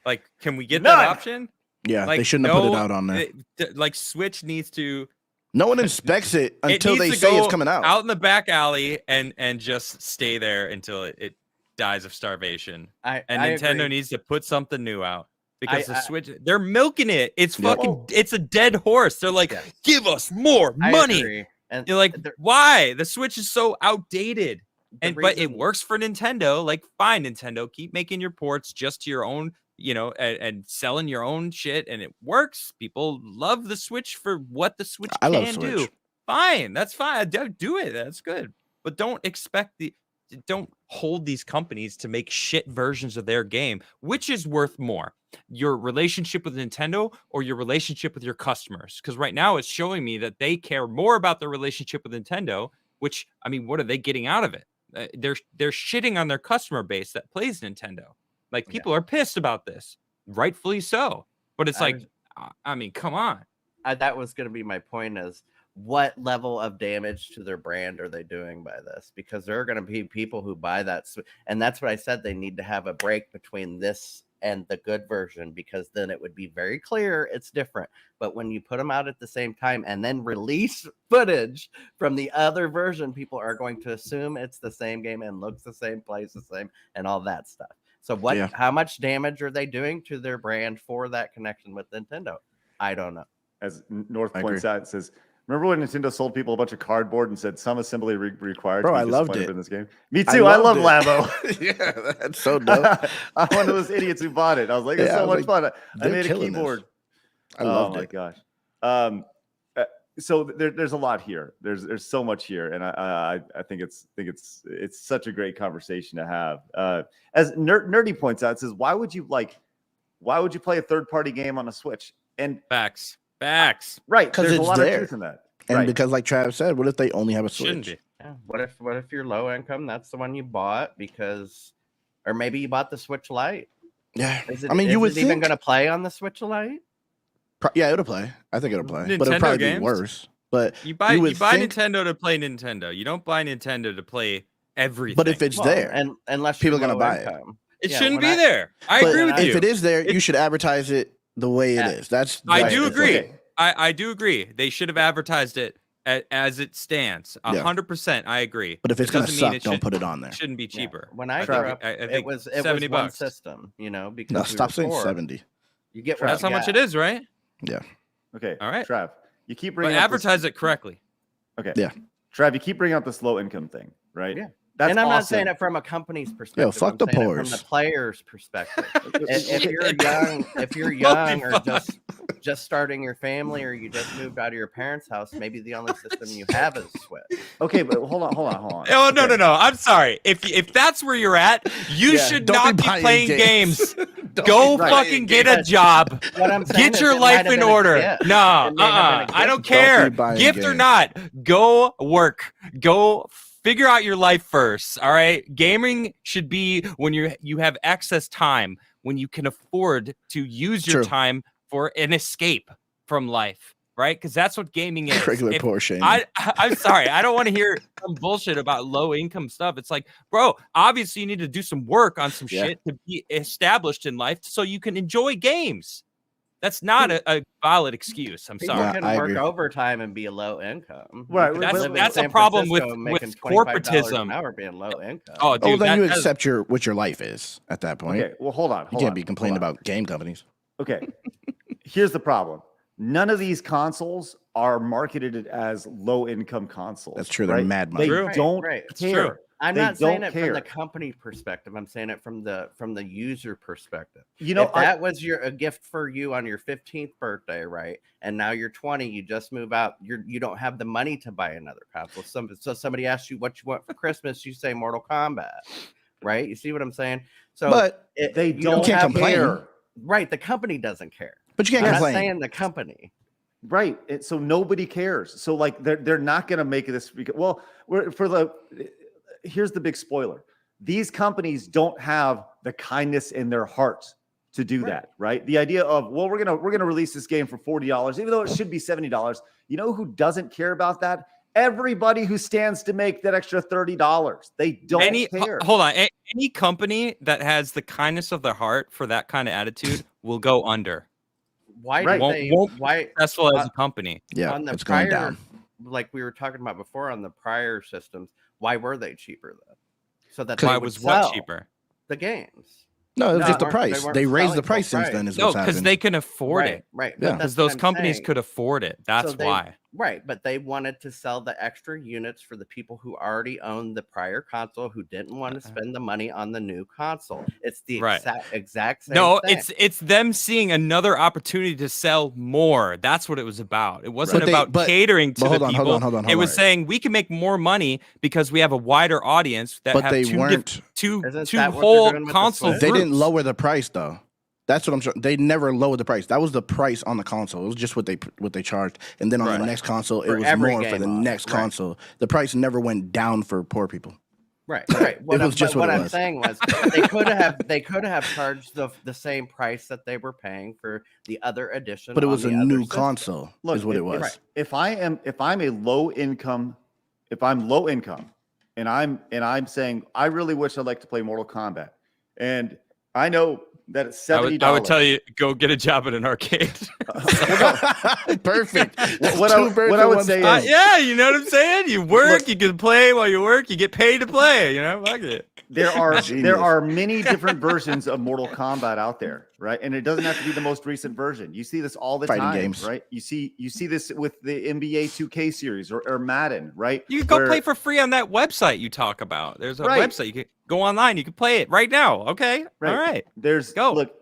Like, can we get None. that option? Yeah, Like, they shouldn't have put it no, out on there. Like Switch needs to. No one inspects it until it needs they to say go it's coming out. out in the back alley and just stay there until it dies of starvation. And Nintendo agree. needs to put something new out because the I- Switch, they're milking it. It's Yeah. fucking, it's a dead horse. They're like, Yeah. give us more I money. agree. And You're like, the- why? The Switch is so outdated. the But it reason- works for Nintendo. Like, fine, Nintendo, keep making your ports just to your own, you know, and selling your own shit, and it works. People love the Switch for what the Switch I love can do. Switch. Fine, that's fine. Do it. That's good. But don't hold these companies to make shit versions of their game. Which is worth more, your relationship with Nintendo or your relationship with your customers? Because right now it's showing me that they care more about their relationship with Nintendo. Which, I mean, what are they getting out of it? They're shitting on their customer base that plays Nintendo. Like, people are pissed about this, rightfully so. But it's like, I mean, come on. that was going to be my point: is what level of damage to their brand are they doing by this? Because there are going to be people who buy that, and that's what I said. They need to have a break between this and the good version, because then it would be very clear it's different. But when you put them out at the same time and then release footage from the other version, people are going to assume it's the same game and looks the same, plays the same, and all that stuff. So Yeah. how much damage are they doing to their brand for that connection with Nintendo? I don't know. As North I points agree. out, it says, remember when Nintendo sold people a bunch of cardboard and said some assembly required Bro, to I be loved disappointed it. in this game? Me too. I love loved Labo. Yeah, that's so dope. I'm one of those idiots who bought it. I was like, it's Yeah, I so was much fun. I they're made a killing this. keyboard. I loved Oh my it. gosh. So there's a lot here. There's so much here, and I think it's such a great conversation to have. As Nerdy points out, it says, why would you play a third party game on a Switch? And Facts. right, 'Cause there's a it's lot there. of truth in that. And Right. because, like Travis said, what if they only have a Shouldn't Switch? be. Yeah. What if you're low income? That's the one you bought because, or maybe you bought the Switch Lite. Yeah. Is it, I mean, you would is it even think. going to play on the Switch Lite? Yeah, it'll play. I think it'll play, but Nintendo it'll probably games? be worse. But You buy would think- Nintendo to play Nintendo. You don't buy Nintendo to play everything. But if it's Well, there, and unless people you're are gonna low buy it. income. it yeah, shouldn't when be there. I but agree with if you. it is there, It- you should advertise it the way it Yeah. is. That's I that's do the agree. thing. I do agree. They should have advertised it as it stands. Yeah. 100%. I agree. But if it's It gonna doesn't mean suck, it don't should- put it on there. Shouldn't be Yeah. cheaper. When I I grew think- up, I it think was 70 one bucks. system, because No, we stop were saying poor. 70. You get what That's you how much got. it is, right? Okay. All right. Trav, you keep But bringing up this- advertise it correctly. Okay. Yeah. Trav, you keep bringing up this low income thing, right? Yeah. That's and I'm not awesome. saying it from a company's perspective. fuck I'm the saying it from pores. the player's perspective. if you're young or just starting your family, or you just moved out of your parents' house, maybe the only system you have is Switch. Okay, but hold on. Oh no, Okay. no! I'm sorry. If that's where you're at, you Yeah, should don't not be be buying playing games. games. Don't Go be buying fucking get a games. job. What I'm saying Get is your it might life have in been a order. gift. No, It may have been a I don't gift. care. be buying Gift or games. not, go work. Go figure out your life first. All right. Gaming should be when you have excess time, when you can afford to use your True. time for an escape from life. Right? Because that's what gaming is. Crigler If- poor shaming. I'm sorry. I don't want to hear some bullshit about low income stuff. It's like, bro, obviously you need to do some work on some Yeah. shit to be established in life so you can enjoy games. That's not a valid excuse. I'm People sorry. Yeah, can I work agree. overtime and be low income. Right, You could that's- live in that's a San problem with Francisco making $25 corporatism. an hour being low income. Oh, Oh, dude, then you that is- accept what your life is at that point. Okay, well, hold on. You can't be complaining about game companies. Okay, here's the problem. None of these consoles are marketed as low-income consoles. That's true, they're right? mad They money. Right, don't right. It's care. true. I'm They not saying don't it from the care. company perspective. I'm saying it from the user perspective. You know, if that was a gift for you on your 15th birthday, right? And now you're 20, you just move out, you don't have the money to buy another console. So somebody asks you what you want for Christmas, you say Mortal Kombat, right? You see what I'm saying? So But they you don't can't have- complain. care. Right, the company doesn't care. But you can't I'm not complain. saying the company. Right. So nobody cares. So like they're not going to make this. Well, here's the big spoiler. These companies don't have the kindness in their hearts to do that. Right. The idea of, well, we're gonna release this game for $40, even though it should be $70. You know who doesn't care about that? Everybody who stands to make that extra $30. They don't care. Hold on. Any company that has the kindness of their heart for that kind of attitude will go under. Why Right. do they? Won't be Why successful as a company. Yeah, on the it's going prior, down. like we were talking about before on the prior systems? Why were they cheaper then? So that Why they would was what sell cheaper? the games. No, it was No, just the they price. weren't They raised selling the price full since then. price. Is No, what's because happened. they can afford Right, it. right. Yeah. But Because that's what those I'm companies saying. could afford it. That's they- why. Right, but they wanted to sell the extra units for the people who already owned the prior console who didn't want to spend the money on the new console. It's the Right. exact same No, thing. it's them seeing another opportunity to sell more. That's what it was about. It wasn't But they- about but- catering to but the hold on, people. hold on. It was saying we can make more money because we have a wider audience that But have they two weren't. two Isn't two that what they're whole doing with the console Switch? They didn't groups. lower the price though. That's what I'm sure. They never lowered the price. That was the price on the console. It was just what they charged. And then on Right. the next console, it For was every more for game the model. next Right. console. The price never went down for poor people. Right. What was just what it I'm was. saying was they could have charged the same price that they were paying for the other edition. But it on was a the other new system. console, is what it was. right. If I'm low income, and I'm saying I really wish I'd like to play Mortal Kombat, and I know that it's $70. I would tell you go get a job at an arcade. Perfect. What I would say is, Yeah, you know what I'm saying. You work, you can play while you work. You get paid to play. You know, fuck it. there Genius. are many different versions of Mortal Kombat out there, right? And it doesn't have to be the most recent version. You see this all the Fighting time, games. right? You see this with the NBA 2K series or Madden, right? You can go Where- play for free on that website you talk about. There's a Right. website you can go online. You can play it right now. Okay, Right. all right. There's Go. Look,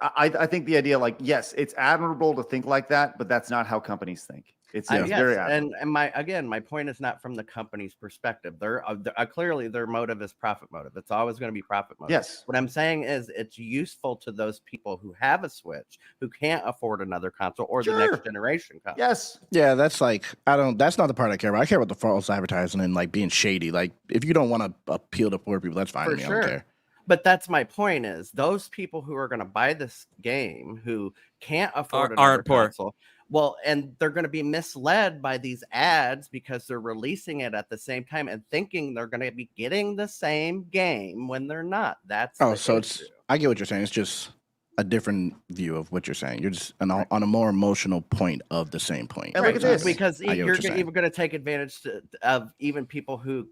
I think the idea, like, yes, it's admirable to think like that, but that's not how companies think. It's Yes, very admirable. and my point is not from the company's perspective. They're clearly their motive is profit motive. It's always going to be profit motive. Yes. What I'm saying is it's useful to those people who have a Switch who can't afford another console or the Sure. next generation console. Yes. Yeah, that's like that's not the part I care about. I care about the false advertising and like being shady. Like if you don't want to appeal to poor people, that's fine For with me. I sure. don't care. But that's my point is those people who are going to buy this game who can't afford another aren't poor. console. Well, and they're going to be misled by these ads because they're releasing it at the same time and thinking they're going to be getting the same game when they're not. That's Oh, the so issue. I get what you're saying. It's just a different view of what you're saying. You're just on a more emotional point of the same point. And look at this. Because I get what you're you're saying. even going to take advantage of even people who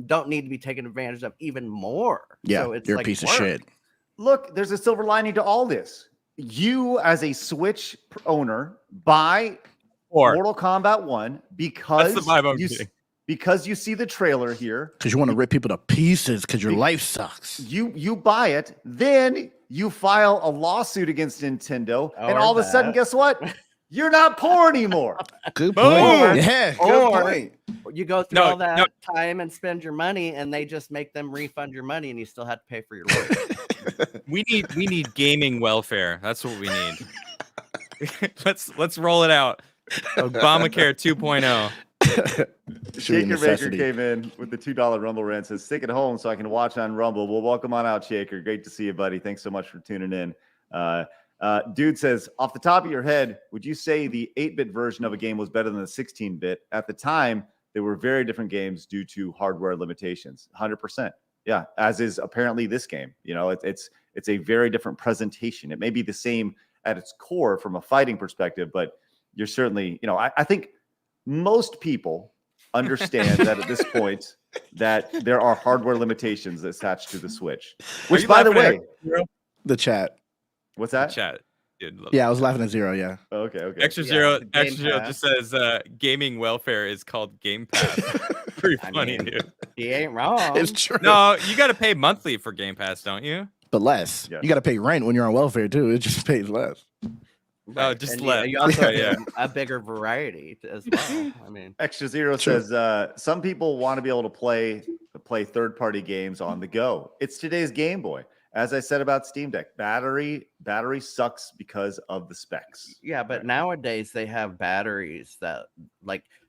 don't need to be taken advantage of even more. Yeah, so it's you're like a piece of work. shit. Look, there's a silver lining to all this. You, as a Switch owner, buy Or Mortal Kombat 1 because That's the vibe I'm you, getting. because you see the trailer here, Because you want to rip people to pieces because your life sucks. you buy it, then you file a lawsuit against Nintendo, and Or all of a sudden, that. guess what? You're not poor anymore. Good Boom. point. Yeah, good Or- point. You go through No, all that no. time and spend your money, and they just make them refund your money, and you still have to pay for your lawyer. We need gaming welfare. That's what we need. let's roll it out. Obamacare 2.0. Should be a Shaker Baker necessity. came in with the $2 Rumble rant. Says, stick at home so I can watch on Rumble. Well, welcome on out, Shaker. Great to see you, buddy. Thanks so much for tuning in. Dude says, off the top of your head, would you say the 8-bit version of a game was better than the 16-bit? At the time, they were very different games due to hardware limitations. 100%. Yeah, as is apparently this game. You know, it's a very different presentation. It may be the same at its core from a fighting perspective, but you're certainly, you know, I think most people understand that at this point that there are hardware limitations attached to the Switch. Which, you by the laughing way, The chat. what's that? Chat. Dude, love Yeah, I was laughing at Zero. Yeah. Oh, okay. Extra Yeah, Zero. the Game Extra Zero Pass. just says gaming welfare is called Game Pass. Pretty I funny, mean, dude. He ain't wrong. It's true. No, you got to pay monthly for Game Pass, don't you? But less. Yes. You got to pay rent when you're on welfare too. It just pays less. Oh, just And let. you also Yeah. get a bigger variety as well. I mean, Extra Zero Sure. says some people want to be able to play third-party games on the go. It's today's Game Boy. As I said about Steam Deck, battery sucks because of the specs. yeah, but nowadays they have batteries that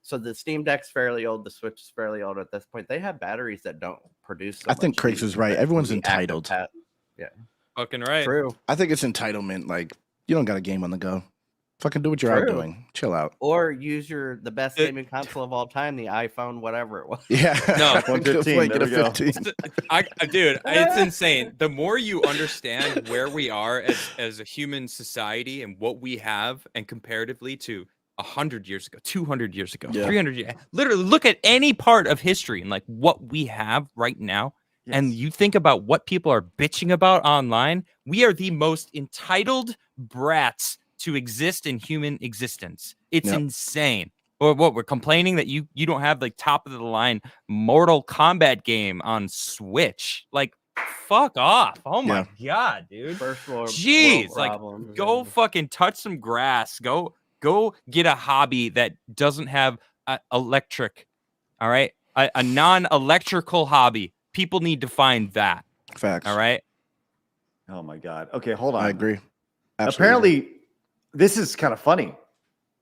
so the Steam Deck's fairly old, the Switch is fairly old at this point. They have batteries that don't produce. So I think much Criggs heat is right. that can Everyone's be active entitled. Fucking right. True. I think it's entitlement. Like you don't got a game on the go. Fucking do what you're out True. doing. Chill out. Or use the best It- gaming console of all time, the iPhone, whatever it was. Yeah. No, 115, Get a there we go. 15. Dude, it's insane. The more you understand where we are as a human society and what we have, and comparatively to 100 years ago, 200 years ago, Yeah. 300 years, literally look at any part of history and like what we have right now. And you think about what people are bitching about online. We are the most entitled brats to exist in human existence. It's Yep. insane. Or what we're complaining that you don't have like top of the line Mortal Kombat game on Switch. Like, fuck off. Oh my god, dude. First world Jeez, like problems, go and- fucking touch some grass. Go get a hobby that doesn't have electric. All right, a non-electrical hobby. People need to find that. Facts. All right. Oh my God. Okay, hold on. I agree. Absolutely. Apparently, this is kind of funny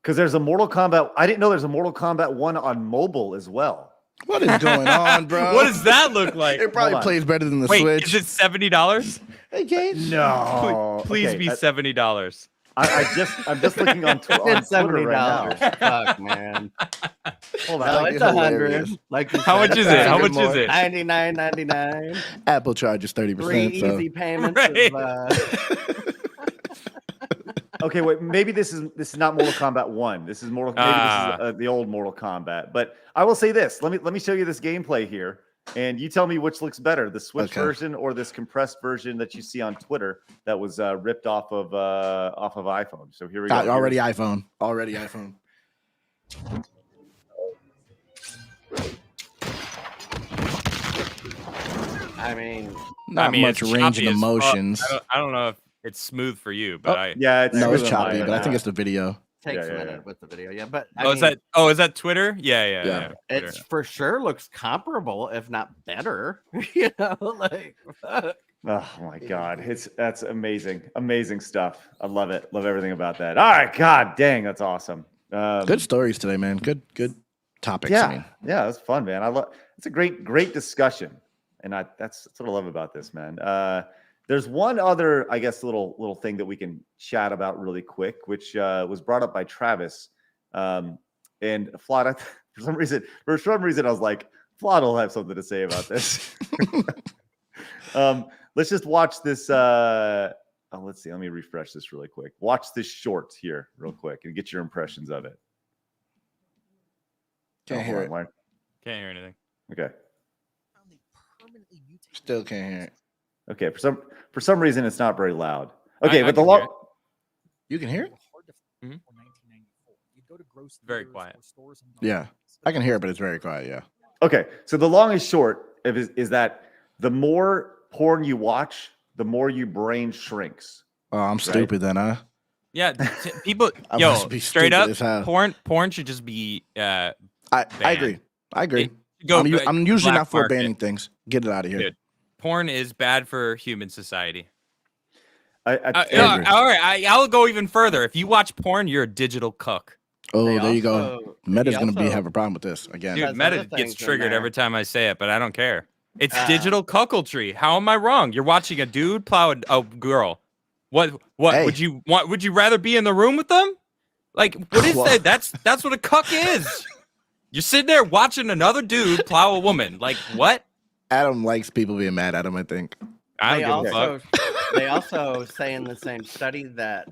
because there's a Mortal Kombat. I didn't know there's a Mortal Kombat 1 on mobile as well. What is going on, bro? What does that look like? It probably Hold on. plays better than the Wait, Switch. is it $70? Hey, Gage. No. Please Okay, be $70. I'm just looking on, on It's Twitter $70. right now. Fuck, man. Hold No, on. Like, it's it's 100. hilarious. Like you How said, much is it's it? How Good much is Lord. it? $99.99. Apple charges 30%. Three so. easy payments. Right. Okay, wait. Maybe this is not Mortal Kombat 1. This is Mortal. Maybe this is the old Mortal Kombat. But I will say this. Let me show you this gameplay here, and you tell me which looks better: the Switch Okay. version or this compressed version that you see on Twitter that was ripped off of iPhone. So here we go. Already iPhone. Already iPhone. I mean, Not much it's range choppy and as fuck. emotions. I don't know if it's smooth for you, but Oh, I. Yeah, it's No, it's smooth on choppy, mine, but I think it's the video. takes Yeah, a yeah, minute yeah. with the video. Yeah, but Is that Twitter? Yeah. Yeah. it's for sure looks comparable, if not better. You know, like fuck. Oh my God, that's amazing stuff. I love it. Love everything about that. All right, God dang, that's awesome. Good stories today, man. Good topics. Yeah, I mean. yeah, that's fun, man. I love. It's a great discussion, and that's what I love about this, man. There's one other, I guess, little thing that we can chat about really quick, which was brought up by Travis, and Flawed. For some reason, I was like, Flawed will have something to say about this. Let's just watch this. Let's see. Let me refresh this really quick. Watch this short here real quick and get your impressions of it. Can't Oh, hear hold it. on, Mark. Can't hear anything. Okay. Still can't hear it. Okay. For some reason, it's not very loud. Okay, I but the can hear long. it. You can hear it? Mhm. Very quiet. Yeah. I can hear it, but it's very quiet. Yeah. Okay, so the long and short is that the more porn you watch, the more your brain shrinks. Oh, I'm stupid then, huh? Yeah, people. I Yo, must be straight stupid up, as hell. porn should just be. I agree. I agree. Go, I'm usually black not for market. banning things. Get it out of here. Dude, porn is bad for human society. I agree. All right, I'll go even further. If you watch porn, you're a digital cook. Oh, They there you go. also- Meta's he going to also- have a problem with this again. Dude, There's Meta other gets things in triggered there. every time I say it, but I don't care. It's Uh, digital cuckoldry. How am I wrong? You're watching a dude plow a girl. What Hey. would you want? Would you rather be in the room with them? Like, what is Well- that? That's what a cuck is. You're sitting there watching another dude plow a woman. Like, what? Adam likes people being mad at him, I think. I They don't give a also fuck. they also say in the same study that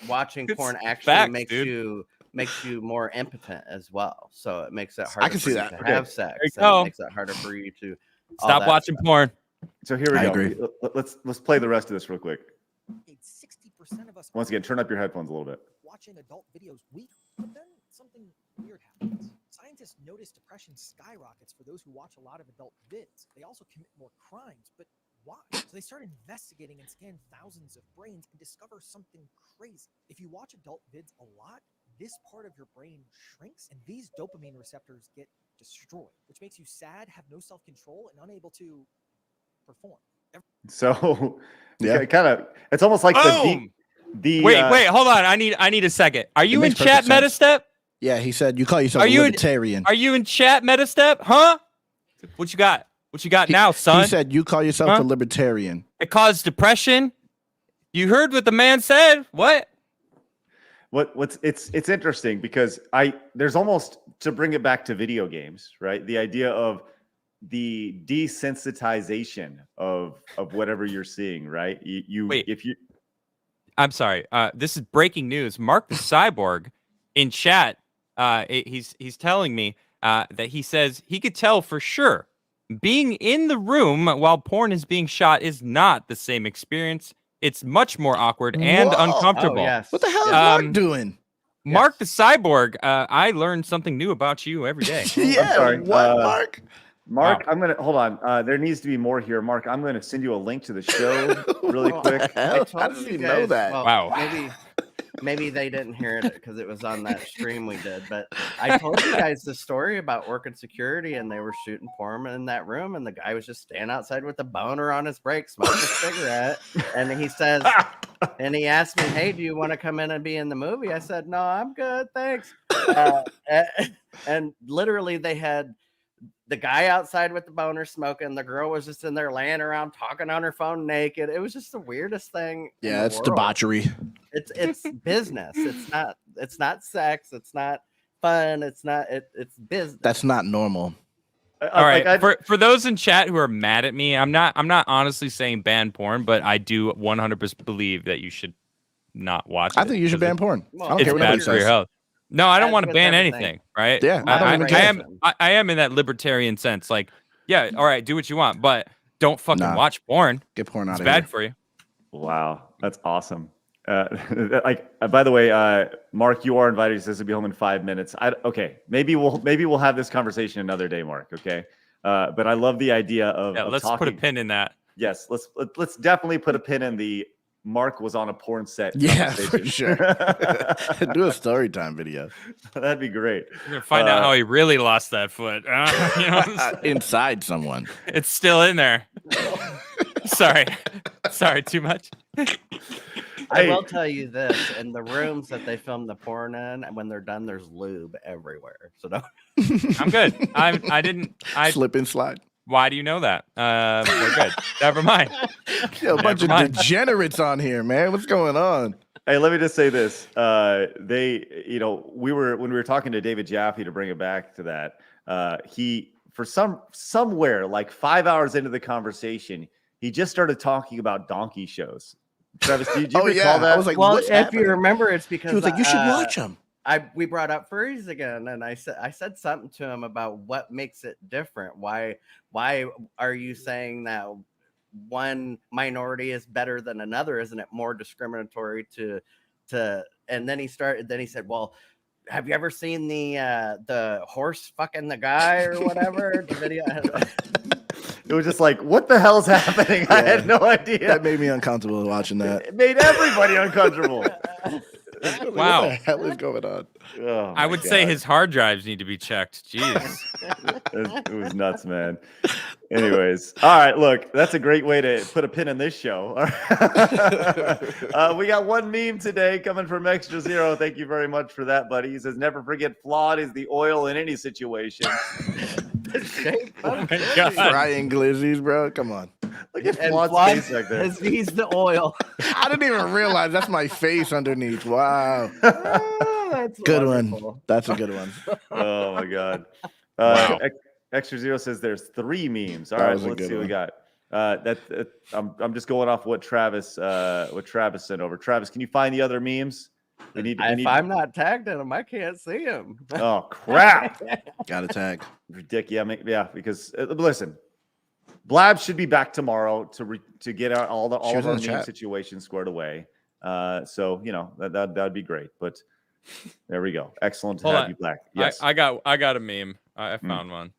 watching It's porn actually facts, makes dude. you more impotent as well. So it makes it harder can for see you that. to Okay. have sex. you And go. it makes it harder for you to all Stop that watching stuff. porn. So here we I go. agree. Let's play the rest of this real quick. 60% of us Once again, turn up your headphones a little bit. watching adult videos weekly, but then something weird happens. Scientists notice depression skyrockets for those who watch a lot of adult vids. They also commit more crimes, but why? So they start investigating and scan thousands of brains and discover something crazy. If you watch adult vids a lot, this part of your brain shrinks and these dopamine receptors get destroyed, which makes you sad, have no self-control, and unable to perform. So Yeah. kind of, it's almost like Boom! the Wait, hold on. I need a second. Are you in makes chat, perfect sense. Metastep? Yeah, he said you call yourself Are a you- libertarian. Are you in chat, Metastep? Huh? What you got? What you got now, son? He said you call yourself Huh? a libertarian. It caused depression. You heard what the man said. What? it's interesting because there's almost, to bring it back to video games, right? The idea of the desensitization of whatever you're seeing, right? Wait. If you I'm sorry. This is breaking news. Mark the Cyborg in chat. He's telling me that he says he could tell for sure being in the room while porn is being shot is not the same experience. It's much more awkward and Whoa. uncomfortable. Oh, yes. What the hell is Um, Mark doing? Mark the Cyborg, I learn something new about you every day. Yeah, sorry. what, Mark? Mark, Wow. I'm gonna hold on. There needs to be more here. Mark, I'm gonna send you a link to the show really Well, quick. I How told does you he know guys- that? well, Wow. Maybe they didn't hear it because it was on that stream we did. But I told you guys the story about working security, and they were shooting porn in that room, and the guy was just standing outside with a boner on his break, smoking a cigarette, and he says, and he asked me, "Hey, do you want to come in and be in the movie?" I said, "No, I'm good, thanks." And literally, they had the guy outside with the boner smoking. The girl was just in there laying around talking on her phone naked. It was just the weirdest thing. in Yeah, the it's world. debauchery. It's business. It's not sex. It's not fun. It's business. That's not normal. All right. For those in chat who are mad at me, I'm not honestly saying ban porn, but I do 100% believe that you should not watch it. I think you should ban porn. Well, I don't It's care what bad nobody for your says. health. No, I don't As want to with ban everything. anything, right? Yeah, I don't even care. I am in that libertarian sense. Like, yeah, all right, do what you want, but don't fucking Nah. watch porn. Get porn out It's of bad here. for you. Wow, that's awesome. By the way, Mark, you are invited. He says to be home in 5 minutes. Okay, maybe we'll have this conversation another day, Mark. Okay, but I love the idea of Yeah, of let's talking. put a pin in that. Yes, let's definitely put a pin in the Mark was on a porn set. Yeah, for conversation. sure. Do a story time video. That'd be great. We're gonna find out how he really lost that foot. You know what I'm saying? Inside someone. It's still in there. Sorry, too much. I Hey. will tell you this: in the rooms that they film the porn in, and when they're done, there's lube everywhere. So don't. I'm good. I Slip and slide. Why do you know that? We're good. Never mind. Yo, a bunch of mind. degenerates on here, man. What's going on? Hey, let me just say this. When we were talking to David Jaffe to bring it back to that, he for somewhere like 5 hours into the conversation, he just started talking about donkey shows. Travis, did you Oh, recall yeah. that? I was like, Well, what's if happening? you remember, it's because He was like, you should watch them. We brought up furries again, and I said something to him about what makes it different. Why are you saying that one minority is better than another? Isn't it more discriminatory to? And then he said, well, have you ever seen the horse fucking the guy or whatever? The video. It was just like, what the hell's happening? I had no idea. That made me uncomfortable watching that. It made everybody uncomfortable. Wow. What the hell is going on? Oh, I my would say God. his hard drives need to be checked. Jeez. It was nuts, man. Anyways, all right, look, that's a great way to put a pin in this show. We got one meme today coming from Extra Zero. Thank you very much for that, buddy. He says, never forget flawed is the oil in any situation. Oh my God. Frying glizzies, bro. Come on. Look at And Flawed's Flawed face back there. he's the oil. I didn't even realize that's my face underneath. Wow. That's Good wonderful. one. That's a good one. Oh my God. Wow. Extra Zero says there's 3 memes. All That right, was a let's good see what we one. got. I'm just going off what Travis sent over. Travis, can you find the other memes? If I'm not tagged in them, I can't see them. Oh crap! Got a tag. Ridiculous. Yeah, because listen, Blab should be back tomorrow to get out all She of was in our the meme chat. situations squared away. So you know that'd be great. But there we go. Excellent to Hold have on. you back. Yes. I got a meme. I found one.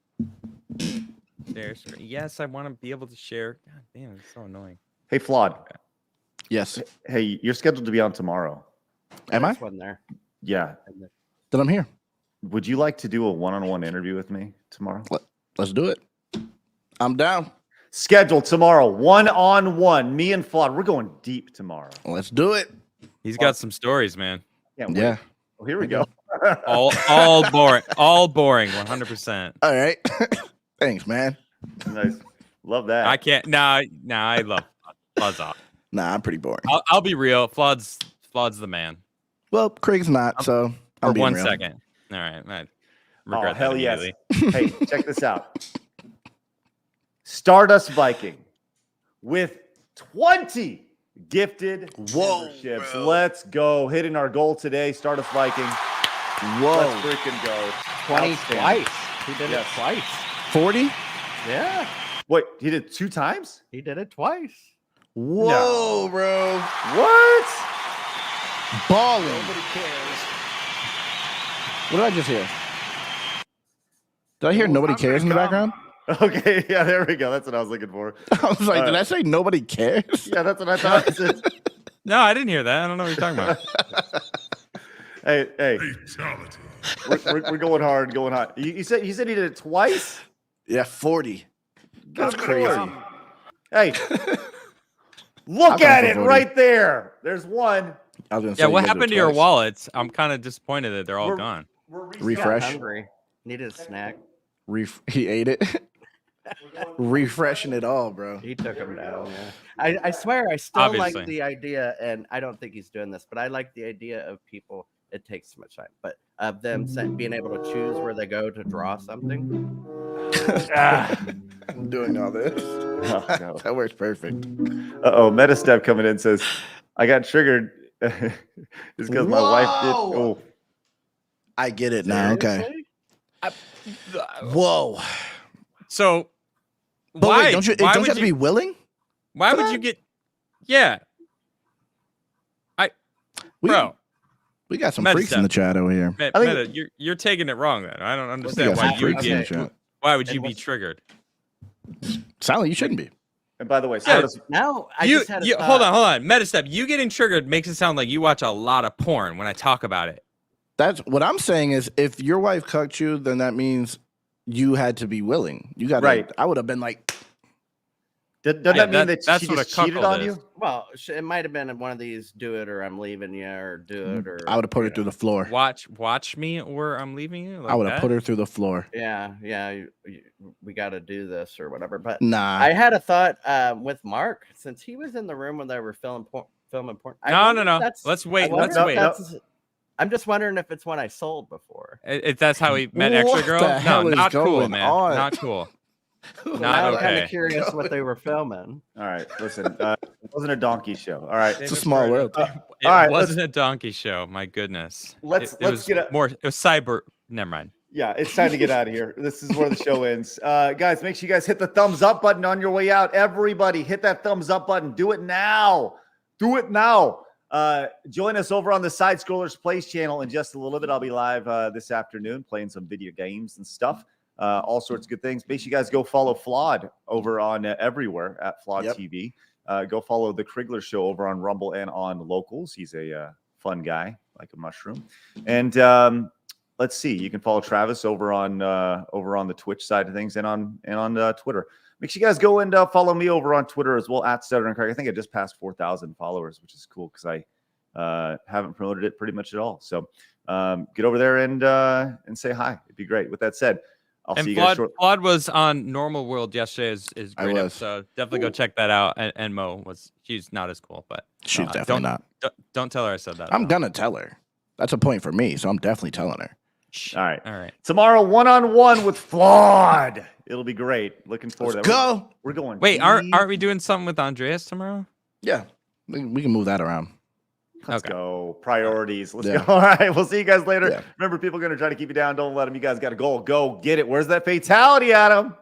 Yes, I want to be able to share. God damn, it's so annoying. Hey, Flawed. Yes. Hey, you're scheduled to be on tomorrow. Am I? There's one there. Yeah. Then I'm here. Would you like to do a one-on-one interview with me tomorrow? Let's do it. I'm down. Scheduled tomorrow, one-on-one. Me and Flawed. We're going deep tomorrow. Let's do it. He's got some stories, man. Can't wait. Yeah. Oh, here we go. All boring. All boring. 100%. All right. Thanks, man. Nice. Love that. I can't. Nah. I love Flawed's off. Nah, I'm pretty boring. I'll be real. Flawed's the man. Well, Craig's not, so For I'm being 1 real. second. All right. I Oh, regret hell that yes. immediately. Hey, check this out. Stardust Viking with 20 gifted memberships. bro. Let's go. Hitting our goal today. Stardust Viking. Whoa. Let's freaking go. 20 Outstanding. twice. He did Yes. it twice. 40? Yeah, Wait, he did 2 times? he did it twice. Whoa, bro. What? Balling. Nobody cares. What did I just hear? Did I hear nobody cares in the background? Okay, yeah, there we go. That's what I was looking for. I was like, did I say nobody cares? Yeah, that's what I thought. I said. No, I didn't hear that. I don't know what you're talking about. Hey, Fatality. we're going hard, going hot. You said he did it twice? Yeah, 40. That's Good crazy. Lord. Hey, look I'll at come it for 40. right there. There's one. I was gonna say Yeah, you what guys did happened it to your twice. wallets? I'm kind of disappointed that they're all We're- gone. We're Refresh. Got hungry. Needed a snack. He ate it. Refreshing it all, bro. He took him down. Yeah. I swear I still Obviously. like the idea, and I don't think he's doing this, but I like the idea of people. It takes too much time, but of them being able to choose where they go to draw something. I'm doing all this. Oh, no. That works perfect. Metastep coming in says, I got triggered. It's because my wife did. Whoa! Oh, I get it now. Okay. Seriously? Whoa. So But why? wait, don't you why have would to be willing? Why for would that? you get? Yeah, We, bro. we got some Meta freaks in the chat over here. I think- Meta, you're taking it wrong. Then I don't We understand got why some you would freaks in the get. chat. Why would And you be what's- triggered? Sound like you shouldn't be. and by the way, Yeah. Stardust, Now I You, just had a you thought. hold on. Metastep, you getting triggered makes it sound like you watch a lot of porn when I talk about it. That's what I'm saying is if your wife cucked you, then that means you had to be willing. You got Right. I would have been like, doesn't Yeah, that mean that- that that's she what a just cheated cuckold on is. you? Well, it might have been one of these "do it" or "I'm leaving you" or "do it" or I would have put her through the floor. Watch me, or I'm leaving you. Like I would have that? put her through the floor. Yeah, we got to do this or whatever. But Nah. I had a thought with Mark since he was in the room when they were filming porn. I No. wonder if that's- Let's I wait. wonder Let's if wait. that's- I'm just wondering if it's one I sold before. If that's how he met Extra What Girl. the No, hell is not cool, going man. on? Not cool. Now Not I'm kind okay. of curious what they were filming. All right, listen. It wasn't a donkey show. All right. It's a small world. It All right, wasn't a donkey show. My goodness. Let's was get a- more. It was cyber. Never mind. Yeah, it's time to get out of here. This is where the show ends. Guys, make sure you guys hit the thumbs up button on your way out. Everybody, hit that thumbs up button. Do it now. Do it now. Join us over on the Side Scrollers Plays channel in just a little bit. I'll be live this afternoon playing some video games and stuff. All sorts of good things. Make sure you guys go follow Flawed over on everywhere at FlawdTV. Go follow the Crigler Show over on Rumble and on Locals. He's a fun guy, like a mushroom. And let's see, you can follow Travis over on the Twitch side of things and on Twitter. Make sure you guys go and follow me over on Twitter as well at Stutter and Craig. I think I just passed 4,000 followers, which is cool because I haven't promoted it pretty much at all. So get over there and say hi. It'd be great. With that said, I'll see you guys shortly. Flawed was on Normal World yesterday. Is great episode. Definitely go check that out. And Mo she's not as cool, but she's definitely not. Don't tell her I said that. I'm gonna tell her. That's a point for me, so I'm definitely telling her. All right. All right. Tomorrow, 1-on-1 with Flawed. It'll be great. Looking forward to it. Go. We're going. Wait, aren't we doing something with Andreas tomorrow? Yeah, we can move that around. Let's go. Priorities. Let's go. All right. We'll see you guys later. Remember, people are going to try to keep you down. Don't let them. You guys got to go. Go get it. Where's that fatality, Adam?